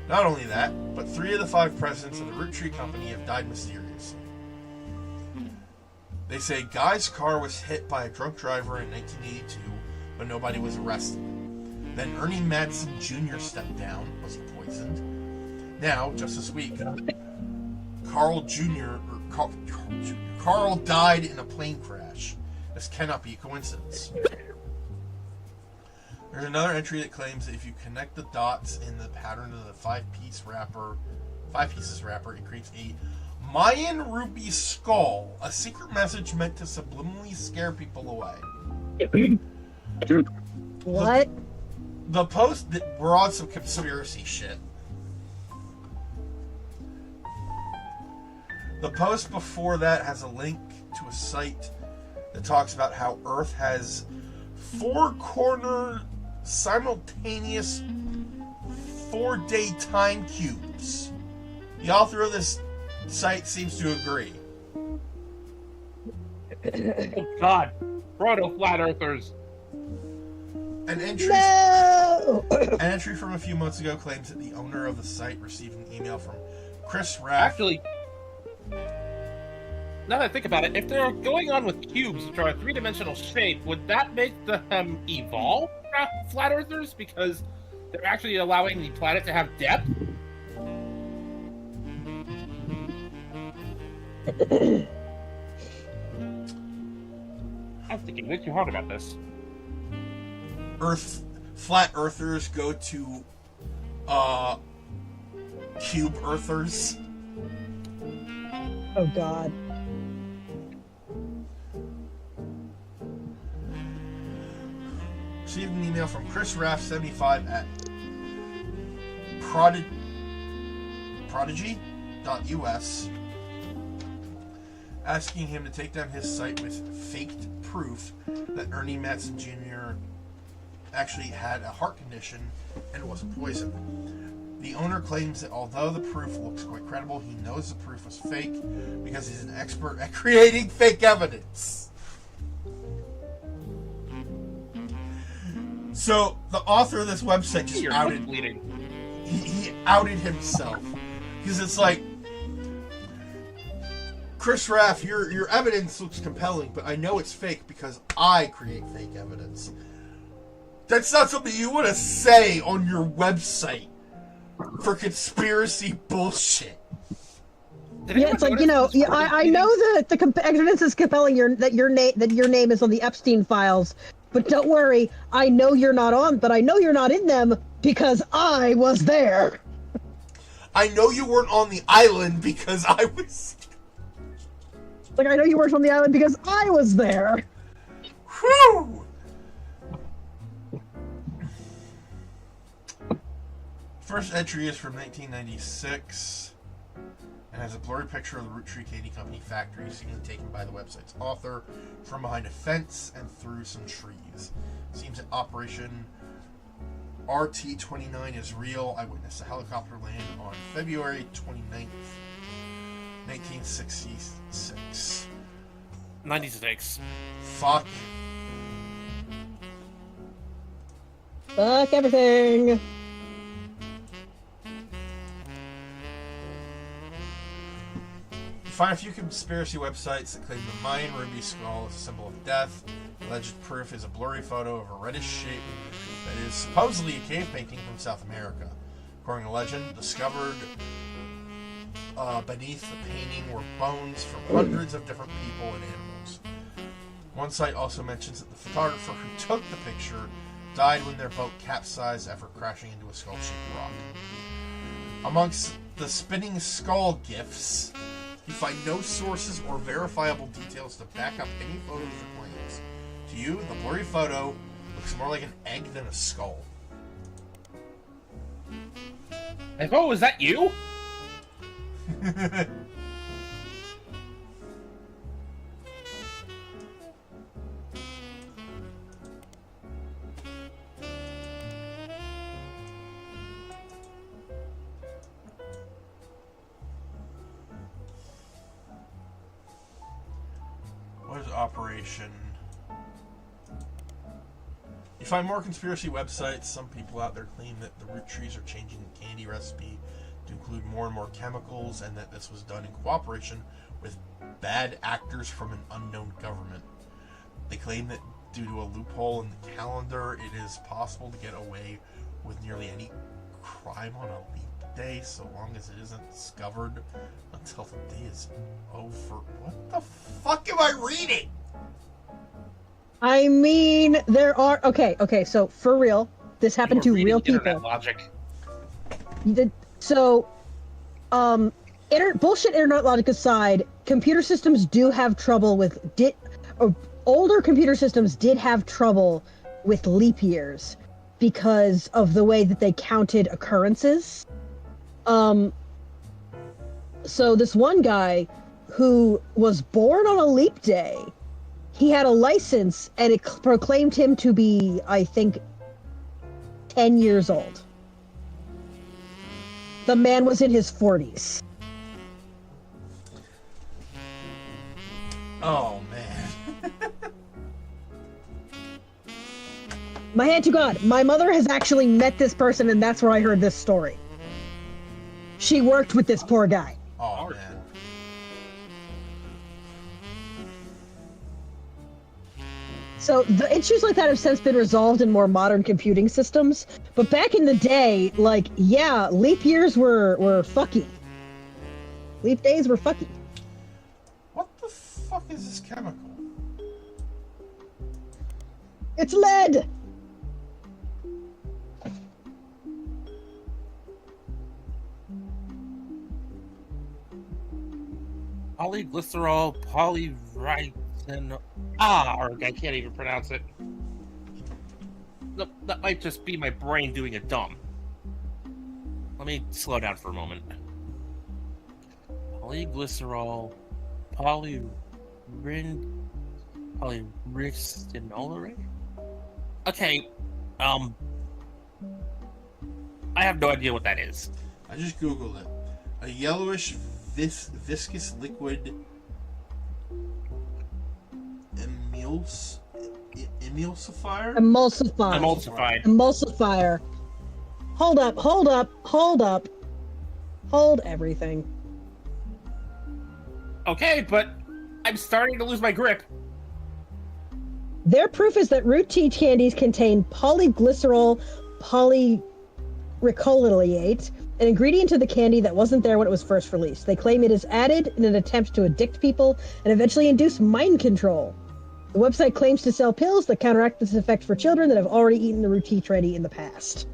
Not only that, but 3 of the 5 presidents of the Roottrees company have died mysteriously. They say Guy's car was hit by a drunk driver in 1982, but nobody was arrested. Then Ernie Madsen Jr. stepped down. Was he poisoned? Now, just this week, Carl died in a plane crash. This cannot be a coincidence. There's another entry that claims that if you connect the dots in the pattern of the 5 pieces wrapper, it creates a Mayan ruby skull, a secret message meant to subliminally scare people away. What? The post, we're on some conspiracy shit. The post before that has a link to a site that talks about how Earth has 4-corner simultaneous 4-day time cubes. The author of this site seems to agree. Oh God, proto flat earthers. An entry from a few months ago claims that the owner of the site received an email from Chris Raff. Actually, now that I think about it, if they're going on with cubes which are a 3-dimensional shape, would that make them evolve flat earthers because they're actually allowing the planet to have depth? I'm thinking way too hard about this. Flat earthers go to cube earthers. Oh God. Received an email from Chris Raff 75 at prodigy.us asking him to take down his site with faked proof that Ernie Madsen Jr. actually had a heart condition and wasn't poisoned. The owner claims that although the proof looks quite credible, he knows the proof was fake because he's an expert at creating fake evidence. So the author of this website just outed. He outed himself because it's like, Chris Raff, your evidence looks compelling, but I know it's fake because I create fake evidence. That's not something you want to say on your website for conspiracy bullshit. Yeah, it's like, you know, I know that the evidence is compelling that your name is on the Epstein files, but don't worry, I know you're not in them because I was there. I know you weren't on the island because I was. Like, I know you weren't on the island because I was there. Whew! First entry is from 1996 and has a blurry picture of the Roottrees Candy Company factory, seemingly taken by the website's author from behind a fence and through some trees. Seems that operation RT-29 is real. I witnessed a helicopter land on February 29th, 1966. 96. Fuck. Fuck everything. You find a few conspiracy websites that claim the Mayan ruby skull is a symbol of death. Alleged proof is a blurry photo of a reddish shape that is supposedly a cave painting from South America. According to legend, discovered beneath the painting were bones from hundreds of different people and animals. One site also mentions that the photographer who took the picture died when their boat capsized after crashing into a skull-shaped rock. Amongst the spinning skull gifs, you find no sources or verifiable details to back up any photos or claims. To you, the blurry photo looks more like an egg than a skull. Oh, is that you? What is Operation? You find more conspiracy websites. Some people out there claim that the Roottrees are changing the candy recipe to include more and more chemicals, and that this was done in cooperation with bad actors from an unknown government. They claim that due to a loophole in the calendar, it is possible to get away with nearly any crime on a leap day, so long as it isn't discovered until the day is over. What the fuck am I reading? I mean, there are... Okay, so for real, this happened to Reading real internet people. logic. So, bullshit internet logic aside, computer systems do have trouble with... older computer systems did have trouble with leap years because of the way that they counted occurrences. So this one guy who was born on a leap day, he had a license and it proclaimed him to be, I think, 10 years old. The man was in his 40s. Oh, man. My hand to God, my mother has actually met this person, and that's where I heard this story. She worked with this poor guy. Oh, man. So the issues like that have since been resolved in more modern computing systems. But back in the day, like, yeah, leap years were fucky. Leap days were fucky. What the fuck is this chemical? It's lead! Polyglycerol, polyricin. I can't even pronounce it. That might just be my brain doing a dumb. Let me slow down for a moment. Polyglycerol, polyricinolerate? Okay, I have no idea what that is. I just googled it. A yellowish viscous liquid emulsifier? Emulsifier. Hold up. Hold everything. Okay, but I'm starting to lose my grip. Their proof is that Roottrees candies contain polyglycerol polyricolate, an ingredient to the candy that wasn't there when it was first released. They claim it is added in an attempt to addict people and eventually induce mind control. The website claims to sell pills that counteract this effect for children that have already eaten the Roottrees candy in the past.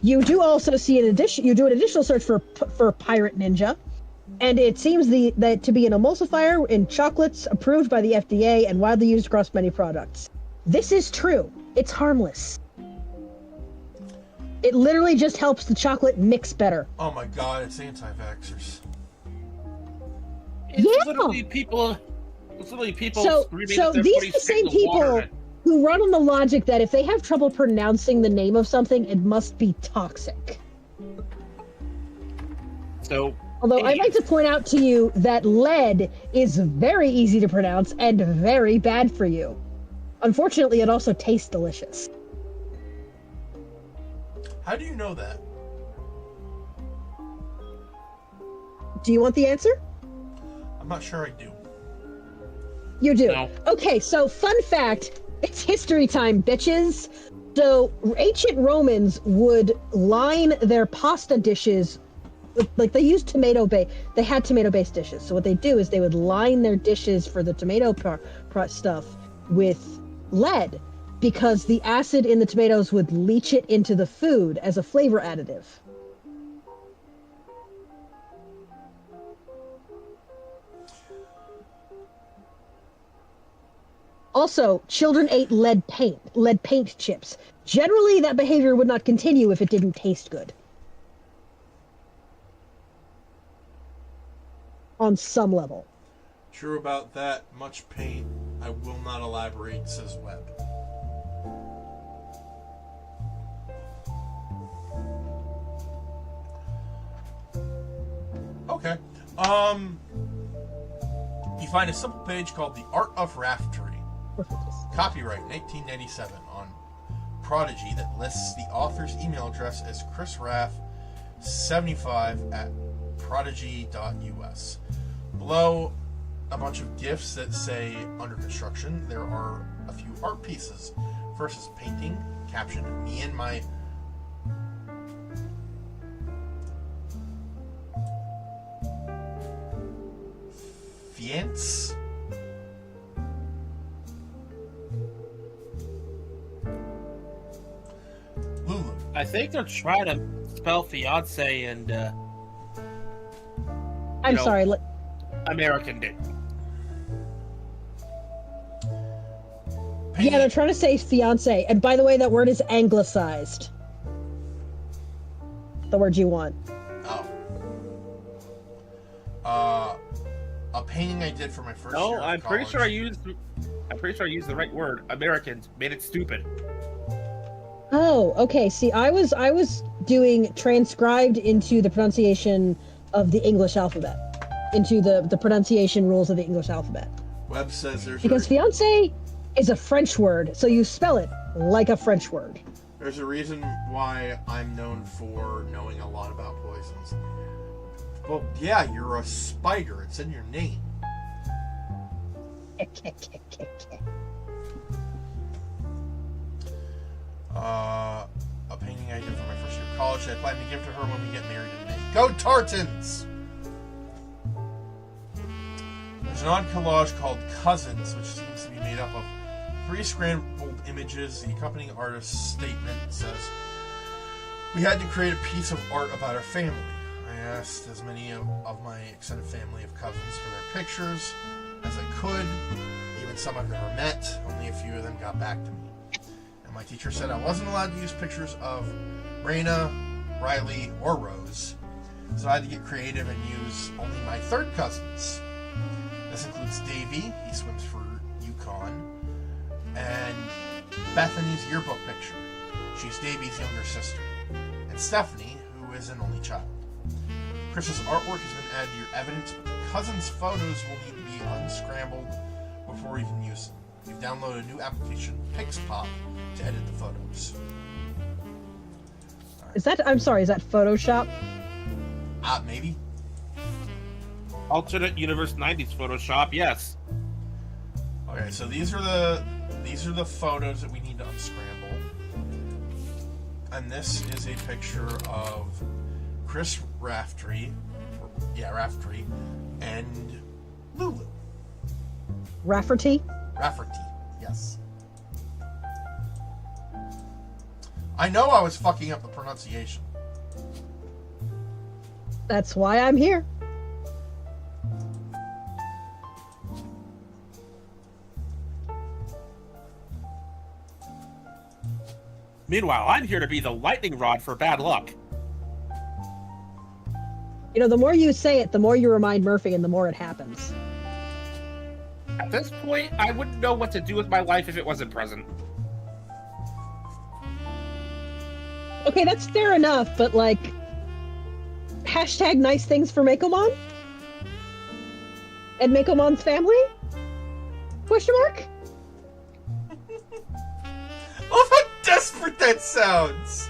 You do also see an additional search for Pirate Ninja, and it seems that to be an emulsifier in chocolates approved by the FDA and widely used across many products. This is true. It's harmless. It literally just helps the chocolate mix better. Oh my god, it's anti-vaxxers. It's literally people screaming so that they're these putting are the same stick in the water people. to who run on the logic that if they have trouble pronouncing the name of something, it must be toxic. So, Although I'd like to point out to you that lead is very easy to pronounce and very bad for you. Unfortunately, it also tastes delicious. How do you know that? Do you want the answer? I'm not sure I do. You do. No. Okay, so fun fact, it's history time, bitches. So ancient Romans would line their pasta dishes with, like, they used tomato base. They had tomato-based dishes. So what they do is they would line their dishes for the tomato stuff with lead, because the acid in the tomatoes would leach it into the food as a flavor additive. Also, children ate lead paint chips. Generally, that behavior would not continue if it didn't taste good. On some level. True about that. Much paint. I will not elaborate, says Webb. Okay. You find a simple page called The Art of Raftery. Copyright 1997 on Prodigy that lists the author's email address as chrisraff75@prodigy.us. Below a bunch of GIFs that say under construction, there are a few art pieces. First is painting, captioned "Me and my fiance." Lulu. I think they're trying to spell fiance and I'm know, sorry. American did. Yeah, they're trying to say fiance. And by the way, that word is anglicized. The word you want. Oh. A painting I did for my first year No, of I'm pretty college. sure I used the right word. Americans made it stupid. Oh, okay. See, I was doing transcribed into the pronunciation of the English alphabet, into the pronunciation rules of the English alphabet. Webb says Because fiance is a French word, so you spell it like a French word. there's a reason why I'm known for knowing a lot about poisons. Well, yeah, you're a spider. It's in your name. A painting I did for my first year of college. I plan to give to her when we get married in May. Go Tartans! There's an odd collage called Cousins, which seems to be made up of 3 scrambled images. The accompanying artist's statement says, "We had to create a piece of art about our family. I asked as many of my extended family of cousins for their pictures as I could, even some I've never met. Only a few of them got back to me. And my teacher said I wasn't allowed to use pictures of Raina, Riley, or Rose, so I had to get creative and use only my third cousins. This includes Davey, he swims for UConn, and Bethany's yearbook picture. She's Davey's younger sister. And Stephanie, who is an only child. Chris's artwork has been added to your evidence, but the cousins' photos will need to be unscrambled before you can use them. You've downloaded a new application, Pixpop, to edit the photos." Is that Photoshop? Maybe. Alternate universe 90s Photoshop, yes. Okay, so these are the photos that we need to unscramble. And this is a picture of Chris Raftery, and Lulu. Rafferty? Rafferty, yes. I know I was fucking up the pronunciation. That's why I'm here. Meanwhile, I'm here to be the lightning rod for bad luck. You know, the more you say it, the more you remind Murphy, and the more it happens. this point, I wouldn't know what to do with my life if it wasn't present. Okay, that's fair enough, but like, hashtag nice things for Meicoo and Meikomon's family? Question mark? Oh, how desperate that sounds!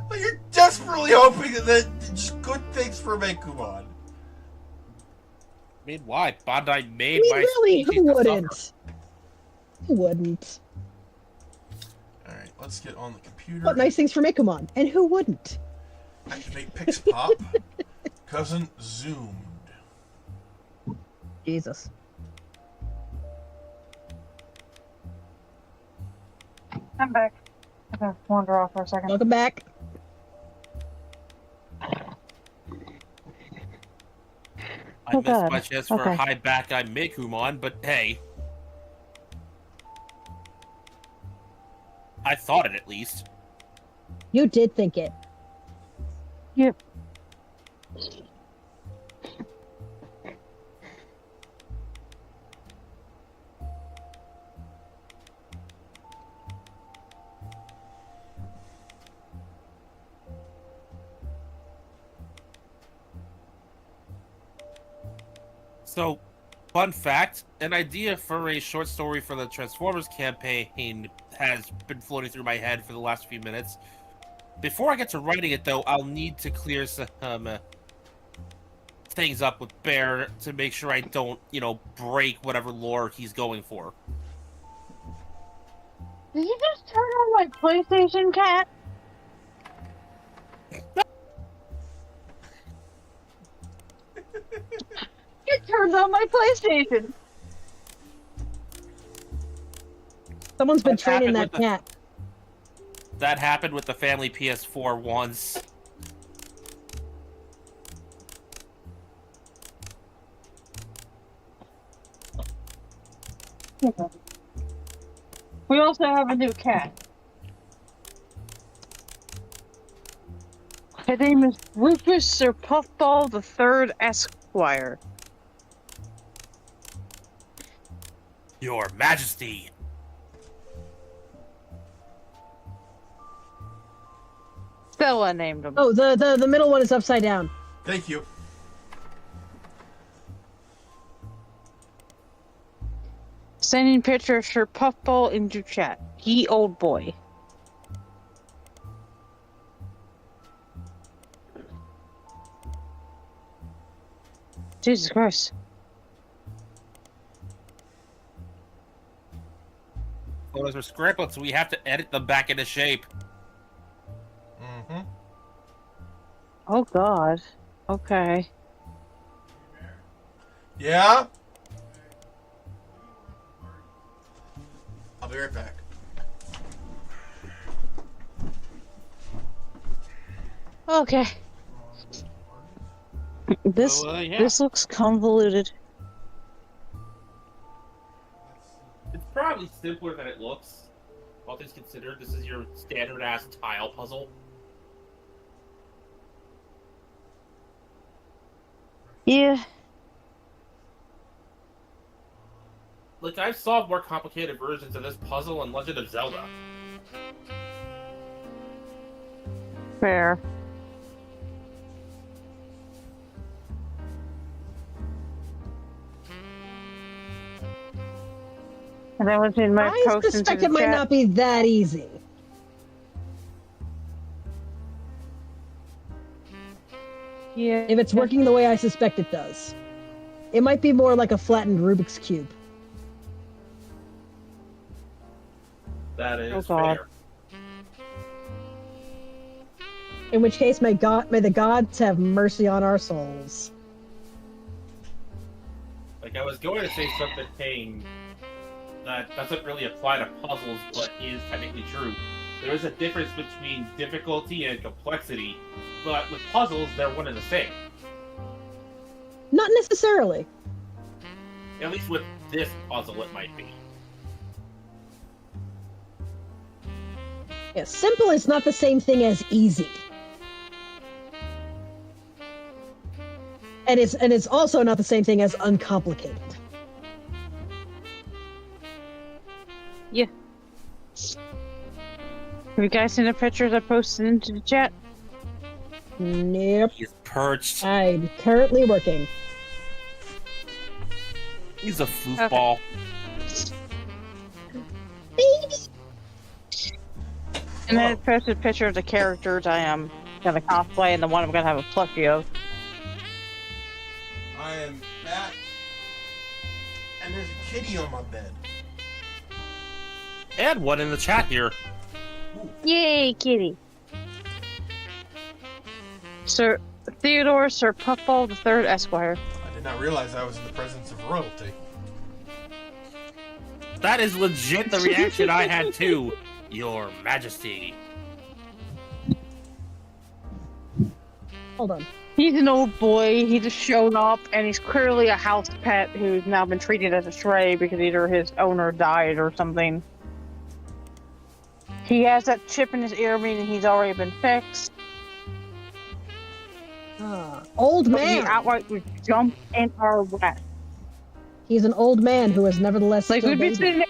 Like you're desperately hoping that just good things for Meicoo. I mean, why? Bandai made I mean, my really, species who to wouldn't? suffer. Who wouldn't? Alright, let's get on the computer. What nice things for Meicoo, and who wouldn't? Activate Pix Pop. Cousin zoomed. Jesus. I'm back. Okay, wander off for a second. Welcome back. I Oh, missed God. my chance for Okay. a high back on Meikumon, but hey. I thought it at least. You did think it. Yep. So, fun fact, an idea for a short story for the Transformers campaign has been floating through my head for the last few minutes. Before I get to writing it, though, I'll need to clear some things up with Bear to make sure I don't, break whatever lore he's going for. Did you just turn on my PlayStation, cat? You turned on my PlayStation. Someone's been What training happened that with the- cat. That happened with the family PS4 once. We also have a new cat. His name is Rufus Sir Puffball the Third Esquire. Your Majesty. Stella named him. Oh, the middle one is upside down. Thank you. Sending picture of Sir Puffball into chat. He old boy. Jesus Christ. Photos are scrambled, so we have to edit them back into shape. Mm-hmm. Oh God. Okay. Yeah? I'll be right back. Okay. This Yeah. this looks convoluted. It's probably simpler than it looks. All things considered, this is your standard-ass tile puzzle. Yeah. Like, I've solved more complicated versions of this puzzle in Legend of Zelda. Fair. And I was in my I post into suspect the it might chat. not be that easy. Yeah. If it's working the way I suspect it does. It might be more like a flattened Rubik's Cube. That is Oh, God. fair. In which case, may the gods have mercy on our souls. Like, I was going to say something saying that doesn't really apply to puzzles, but is technically true. There is a difference between difficulty and complexity, but with puzzles, they're one and the same. Not necessarily. At least with this puzzle, it might be. Yeah, simple is not the same thing as easy. And it's also not the same thing as uncomplicated. Yeah. Have you guys seen the pictures I posted into the chat? Nope. He's perched. I'm currently working. He's a foosball. And then I posted a picture of the characters I am gonna cosplay and the one I'm gonna have a plushie of. I am back, and there's a kitty on my bed. And one in the chat here. Yay, kitty. Sir Theodore Sir Puffball III Esquire. I did not realize I was in the presence of royalty. That is legit the reaction I had too, Your Majesty. Hold on. He's an old boy, he just showed up, and he's clearly a house pet who's now been treated as a stray because either his owner died or something. He has that chip in his ear, meaning he's already been fixed. Old But he man. outright would jump in our way. He's an old man who is nevertheless Like, still we'd be baby. sitting there.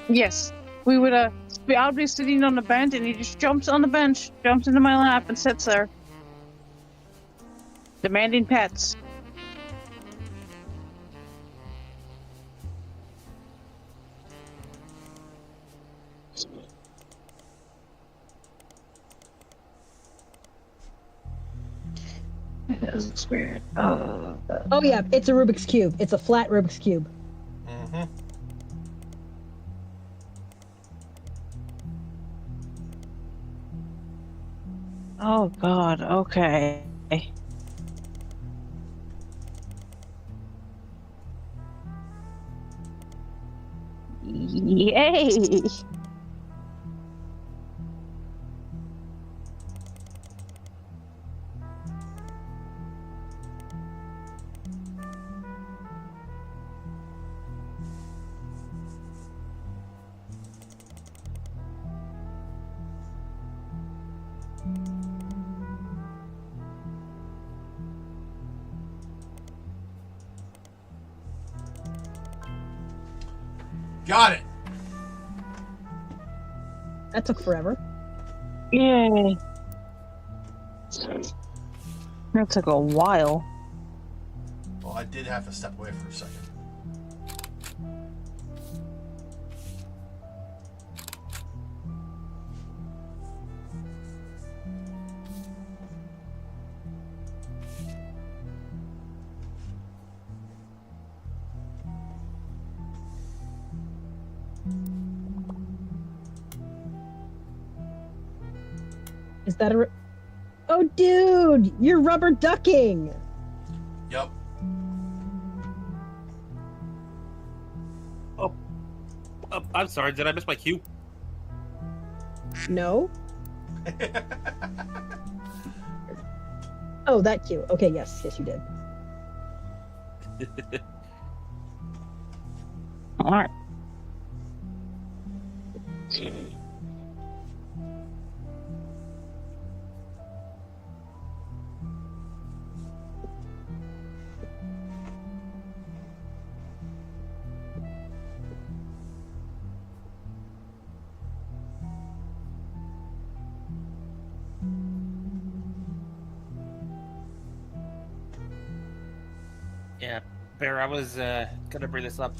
Yes. We would, I'd be sitting on the bench, and he just jumps on the bench, jumps into my lap, and sits there. Demanding pets. That looks weird. Oh. Oh yeah, it's a Rubik's Cube. It's a flat Rubik's Cube. Mm-hmm. Oh god, okay. Yay! Got it. That took forever. Yay! That took a while. Well, I did have to step away for a second. Is that a... Oh, dude! You're rubber ducking! Yup. I'm sorry, did I miss my cue? No? Oh, that cue. Okay, yes. Yes, you did. Alright. Yeah, Bear, I was gonna bring this up.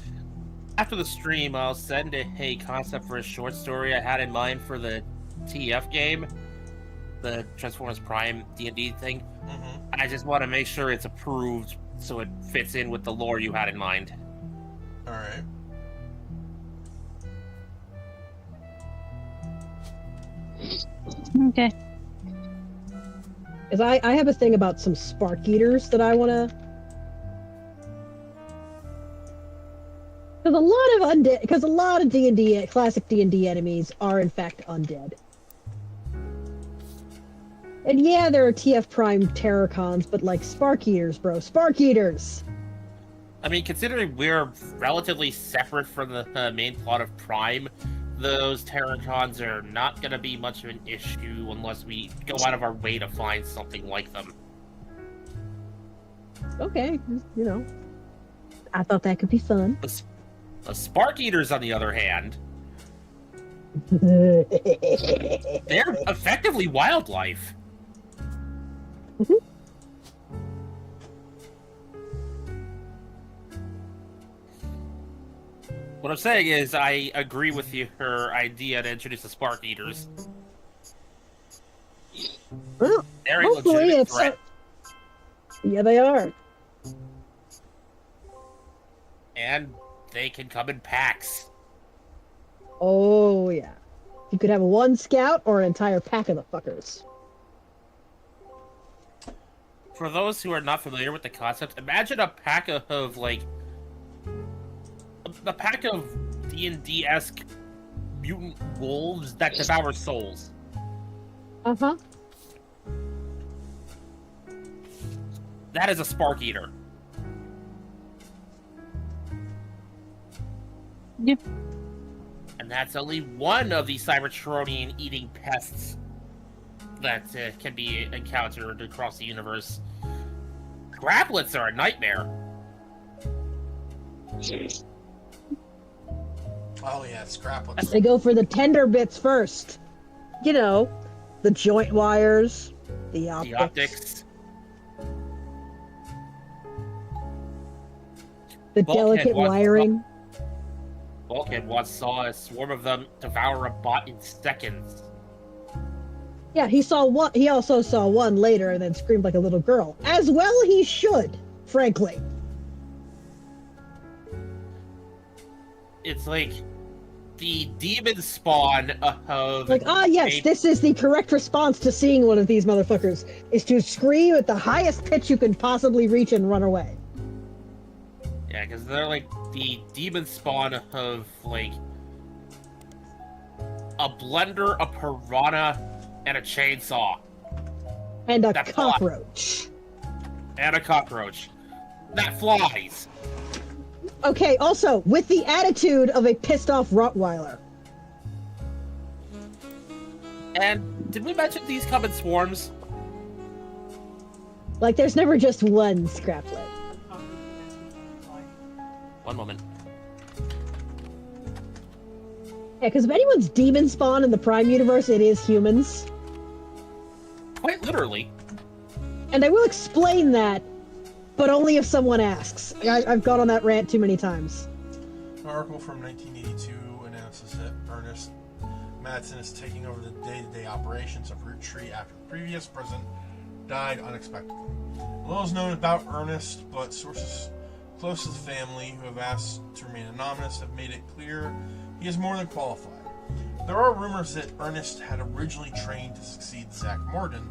After the stream, I'll send a concept for a short story I had in mind for the TF game, the Transformers Prime D&D thing. Mm-hmm. I just want to make sure it's approved so it fits in with the lore you had in mind. All right. Okay. Because I have a thing about some spark eaters that I want to... Because a lot of D&D, classic D&D enemies are in fact undead. And yeah, there are TF Prime Terrorcons, but like Spark Eaters, bro. Spark Eaters! I mean, considering we're relatively separate from the main plot of Prime, those Terracons are not going to be much of an issue unless we go out of our way to find something like them. Okay, you know. I thought that could be fun. The spark eaters, on the other hand, they're effectively wildlife. What I'm saying is, I agree with her idea to introduce the spark eaters. Well, They're a hopefully legitimate threat. Yeah, they are. And they can come in packs. Oh, yeah. You could have one scout or an entire pack of the fuckers. For those who are not familiar with the concept, imagine a pack of like a pack of D&D-esque mutant wolves that devour souls. Uh-huh. That is a spark eater. Yep. And that's only one of the Cybertronian eating pests that can be encountered across the universe. Graplets are a nightmare. Oh yeah, scraplets. They go for the tender bits first. You know, the joint wires, the optics. The optics. The Bulkhead delicate was- wiring. Bulkhead once saw a swarm of them devour a bot in seconds. Yeah, he saw one. He also saw one later and then screamed like a little girl. As well he should, frankly. It's like the demon spawn of... Like, yes, this is the correct response to seeing one of these motherfuckers, is to scream at the highest pitch you can possibly reach and run away. Yeah, because they're like the demon spawn of, like, a blender, a piranha, and a chainsaw. And a That's cockroach. And a cockroach. That flies. Okay, also, with the attitude of a pissed off Rottweiler. And did we mention these come in swarms? Like, there's never just one scraplet. One moment. Yeah, because if anyone's demon spawn in the Prime universe, it is humans. Quite literally. And I will explain that, but only if someone asks. I've gone on that rant too many times. An article from 1982 announces that Ernest Madsen is taking over the day-to-day operations of Roottrees after the previous president died unexpectedly. Little is known about Ernest, but sources close to the family who have asked to remain anonymous have made it clear he is more than qualified. There are rumors that Ernest had originally trained to succeed Zach Morgan.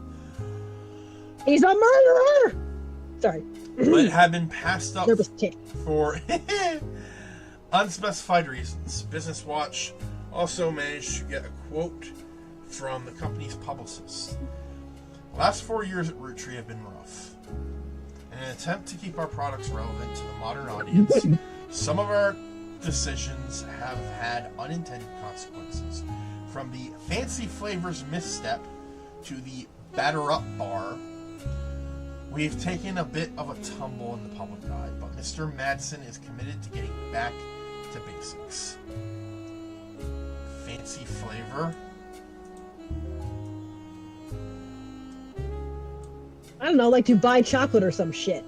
He's a murderer! Sorry. But had been passed up Nervous tick. for unspecified reasons. Business Watch also managed to get a quote from the company's publicist. The last 4 years at Roottrees have been rough. In an attempt to keep our products relevant to the modern audience, some of our decisions have had unintended consequences. From the fancy flavors misstep to the batter up bar, we've taken a bit of a tumble in the public eye, but Mr. Madsen is committed to getting back to basics. Fancy flavor? I don't know, like Dubai chocolate or some shit.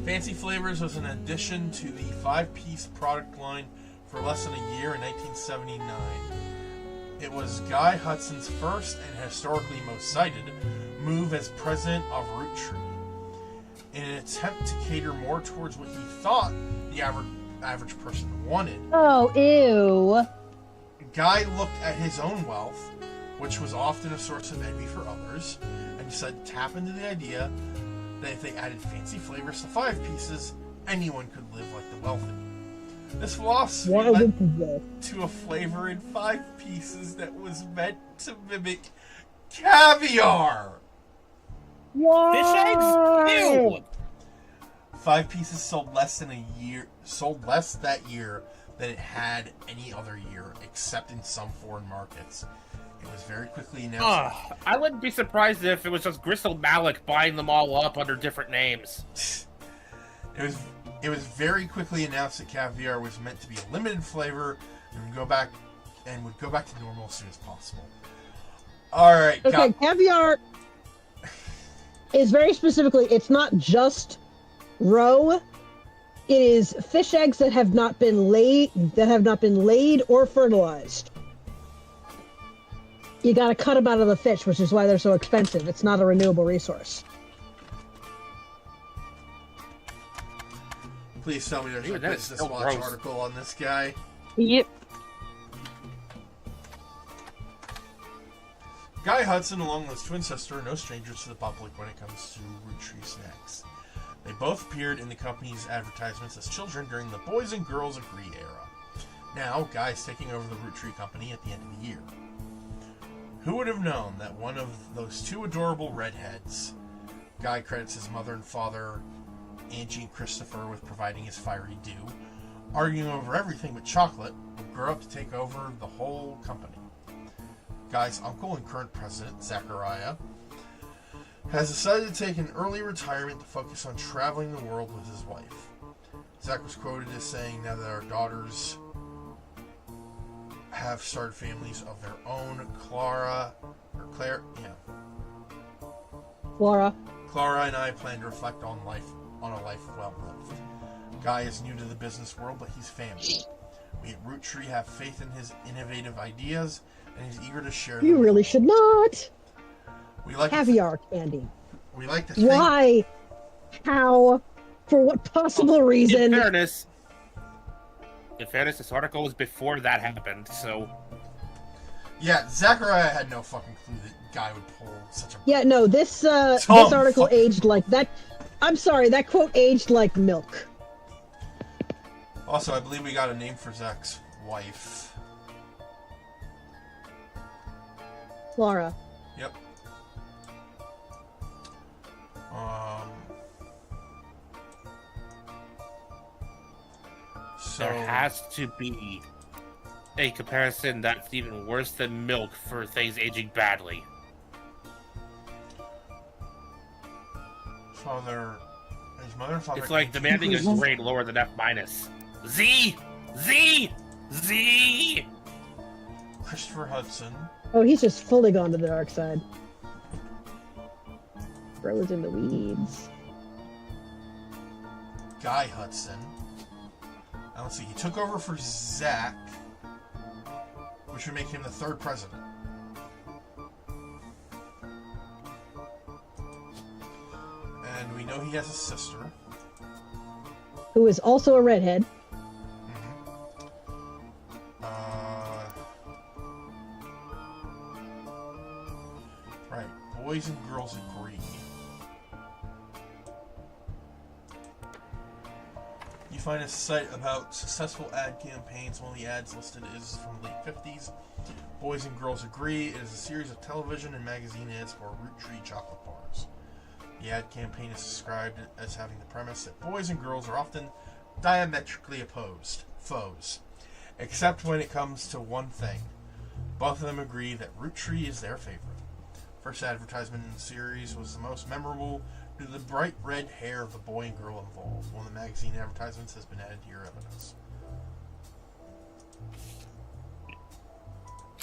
Fancy Flavors was an addition to the 5-piece product line for less than a year in 1979. It was Guy Hudson's first and historically most cited move as president of Roottrees. In an attempt to cater more towards what he thought the average person wanted, Oh, ew. Guy looked at his own wealth, which was often a source of envy for others, and decided to tap into the idea that if they added fancy flavors to 5 pieces, anyone could live like the wealthy. This philosophy led to a flavor in 5 pieces that was meant to mimic caviar. What? Fish eggs? Ew! 5 pieces sold less that year than it had any other year, except in some foreign markets. It was very quickly announced. I wouldn't be surprised if it was just Gristle Malik buying them all up under different names. It was very quickly announced that caviar was meant to be a limited flavor and would go back to normal as soon as possible. All right. Okay, caviar is very specifically. It's not just roe. It is fish eggs that have not been laid or fertilized. You got to cut them out of the fish, which is why they're so expensive. It's not a renewable resource. Please tell me there's a That is Business so Watch gross. article on this guy. Yep. Guy Hudson, along with his twin sister, are no strangers to the public when it comes to Roottrees snacks. They both appeared in the company's advertisements as children during the Boys and Girls Agree era. Now, Guy is taking over the Roottree company at the end of the year. Who would have known that one of those two adorable redheads, Guy credits his mother and father, Angie and Christopher, with providing his fiery dew, arguing over everything but chocolate, would grow up to take over the whole company. Guy's uncle and current president, Zachariah, has decided to take an early retirement to focus on traveling the world with his wife. Zach was quoted as saying, "Now that our daughters have started families of their own, Clara and I plan to reflect on a life well lived. Guy is new to the business world, but he's family. We at Roottree have faith in his innovative ideas, and he's eager to share them. You really should not. We like Caviar candy. We like to think. Why? How? For what possible reason? In fairness, this article was before that happened, so... Yeah, Zachariah had no fucking clue that Guy would pull such a... Yeah, no, this article aged like that. I'm sorry, that quote aged like milk. Also, I believe we got a name for Zach's wife. Laura. Yep. So There has to be a comparison that's even worse than milk for things aging badly. his mother and father. It's like demanding a grade lower than F minus. Z! Christopher Hudson. Oh, he's just fully gone to the dark side. Bro was in the weeds. Guy Hudson. Now let's see, he took over for Zach, which would make him the third president. And we know he has a sister. Who is also a redhead. Right, Boys and Girls Agree. You find a site about successful ad campaigns. One of the ads listed is from the late 50s. Boys and Girls Agree. It is a series of television and magazine ads for Roottrees chocolate bars. The ad campaign is described as having the premise that boys and girls are often diametrically opposed foes, except when it comes to one thing. Both of them agree that Roottree is their favorite. First advertisement in the series was the most memorable due to the bright red hair of the boy and girl involved. One of the magazine advertisements has been added to your evidence.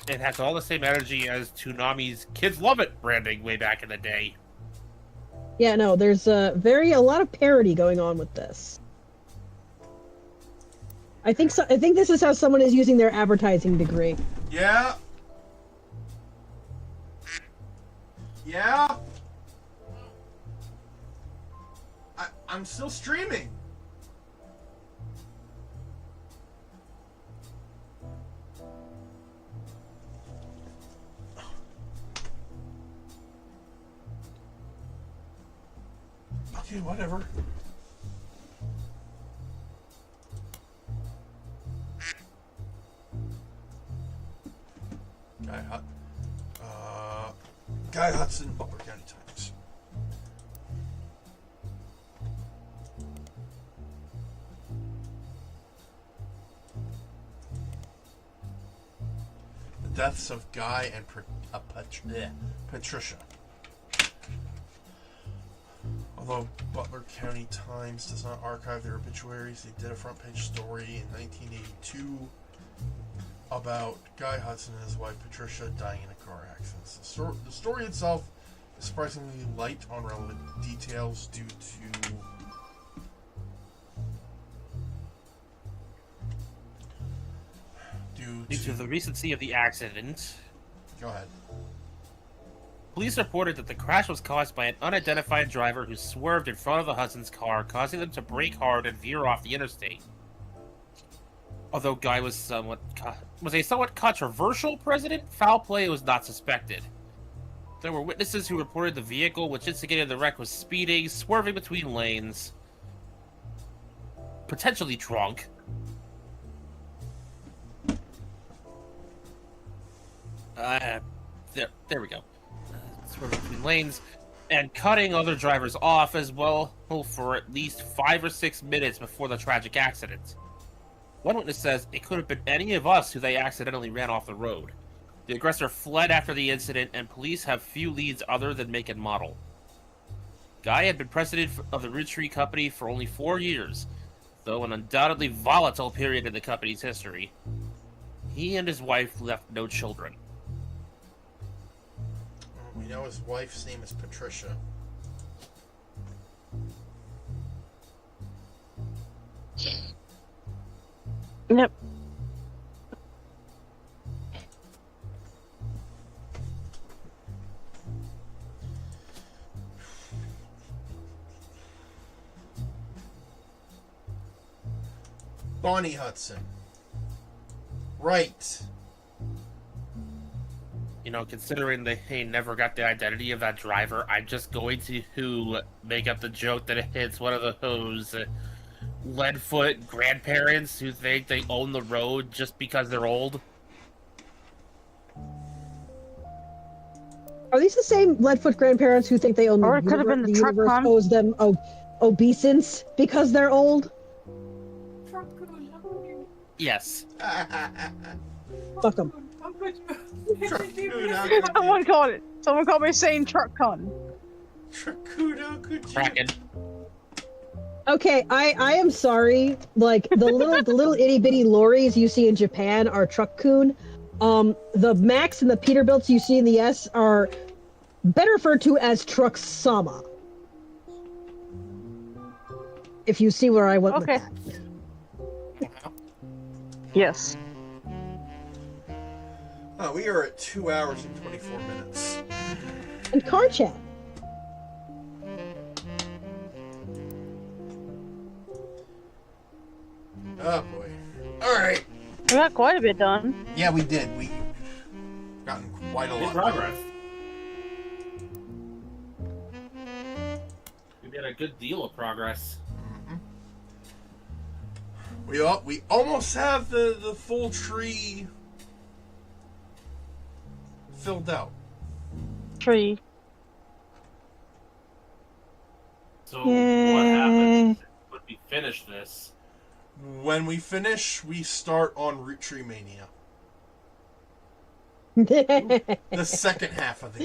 It has all the same energy as Toonami's Kids Love It branding way back in the day. Yeah, no, there's a lot of parody going on with this. I think this is how someone is using their advertising degree. Yeah. Yeah. I'm still streaming. Okay, whatever. Guy Hudson, Butler County Times. The deaths of Guy and Patricia. Although Butler County Times does not archive their obituaries, they did a front page story in 1982 about Guy Hudson and his wife Patricia dying in a car accident. The story itself is surprisingly light on relevant details due to the recency of the accident. Go ahead. Police reported that the crash was caused by an unidentified driver who swerved in front of the Hudson's car, causing them to brake hard and veer off the interstate. Although Guy was a somewhat controversial president, foul play was not suspected. There were witnesses who reported the vehicle which instigated the wreck was speeding, swerving between lanes, potentially drunk. There we go. Swerving between lanes and cutting other drivers off as well for at least 5 or 6 minutes before the tragic accident. One witness says it could have been any of us who they accidentally ran off the road. The aggressor fled after the incident, and police have few leads other than make and model. Guy had been president of the Roottrees company for only 4 years, though an undoubtedly volatile period in the company's history. He and his wife left no children. We know his wife's name is Patricia. Yep. Bonnie Hudson. Right. You know, considering they never got the identity of that driver, I'm just going to make up the joke that it's one of those Leadfoot grandparents who think they own the road just because they're old. Are these the same Leadfoot grandparents who think they own Or it could have been the truck universe con. owes them obeisance because they're old? Yes. Fuck them. Someone called me saying truck con. Tracudo, could you? Kraken. Okay, I am sorry. Like the little itty bitty lorries you see in Japan are truck-kun. The Max and the Peterbilts you see in the S are better referred to as truck-sama. If you see where I went with Okay. that. Yes. We are at 2 hours and 24 minutes. And car chat. Oh boy. Alright. We got quite a bit done. Yeah, we did. We've gotten quite a Good lot. progress. We made a good deal of progress. We almost have the full tree filled out. Tree. So what happens when we finish this? When we finish, we start on Roottrees Mania. The second half of the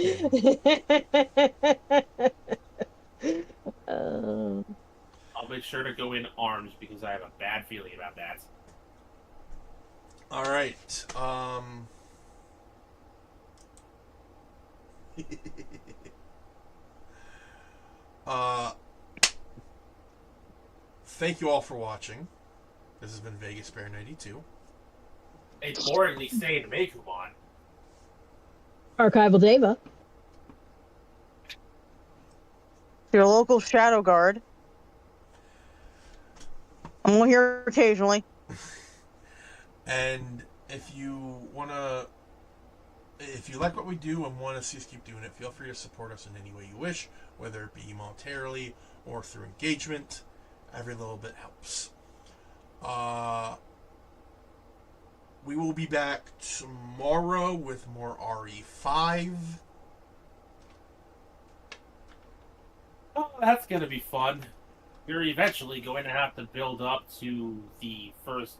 game. I'll make sure to go in arms because I have a bad feeling about that. Alright. Thank you all for watching. This has been Vegas Bear 92. A boringly sane Meicoo. Archival Deva. Your local shadow guard. I'm only here occasionally. And if you like what we do and want to see us keep doing it, feel free to support us in any way you wish, whether it be monetarily or through engagement. Every little bit helps. We will be back tomorrow with more RE5. Oh, that's gonna be fun. We're eventually going to have to build up to the first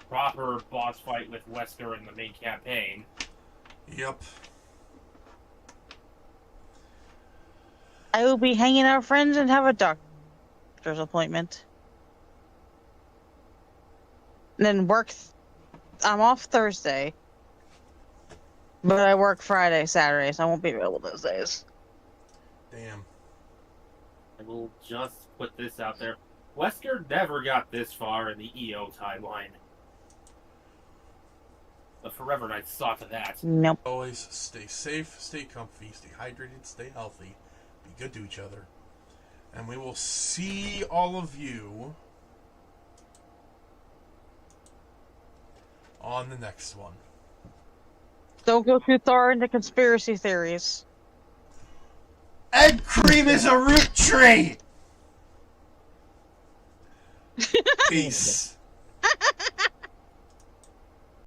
proper boss fight with Wesker in the main campaign. Yep. I will be hanging out with friends and have a doctor's appointment. And then work. I'm off Thursday. But I work Friday, Saturday, so I won't be available those days. Damn. I will just put this out there. Wesker never got this far in the EO timeline. The Forever Knights saw to that. Nope. Always stay safe, stay comfy, stay hydrated, stay healthy, be good to each other. And we will see all of you on the next one. Don't go too far into conspiracy theories. Egg cream is a root tree! Peace.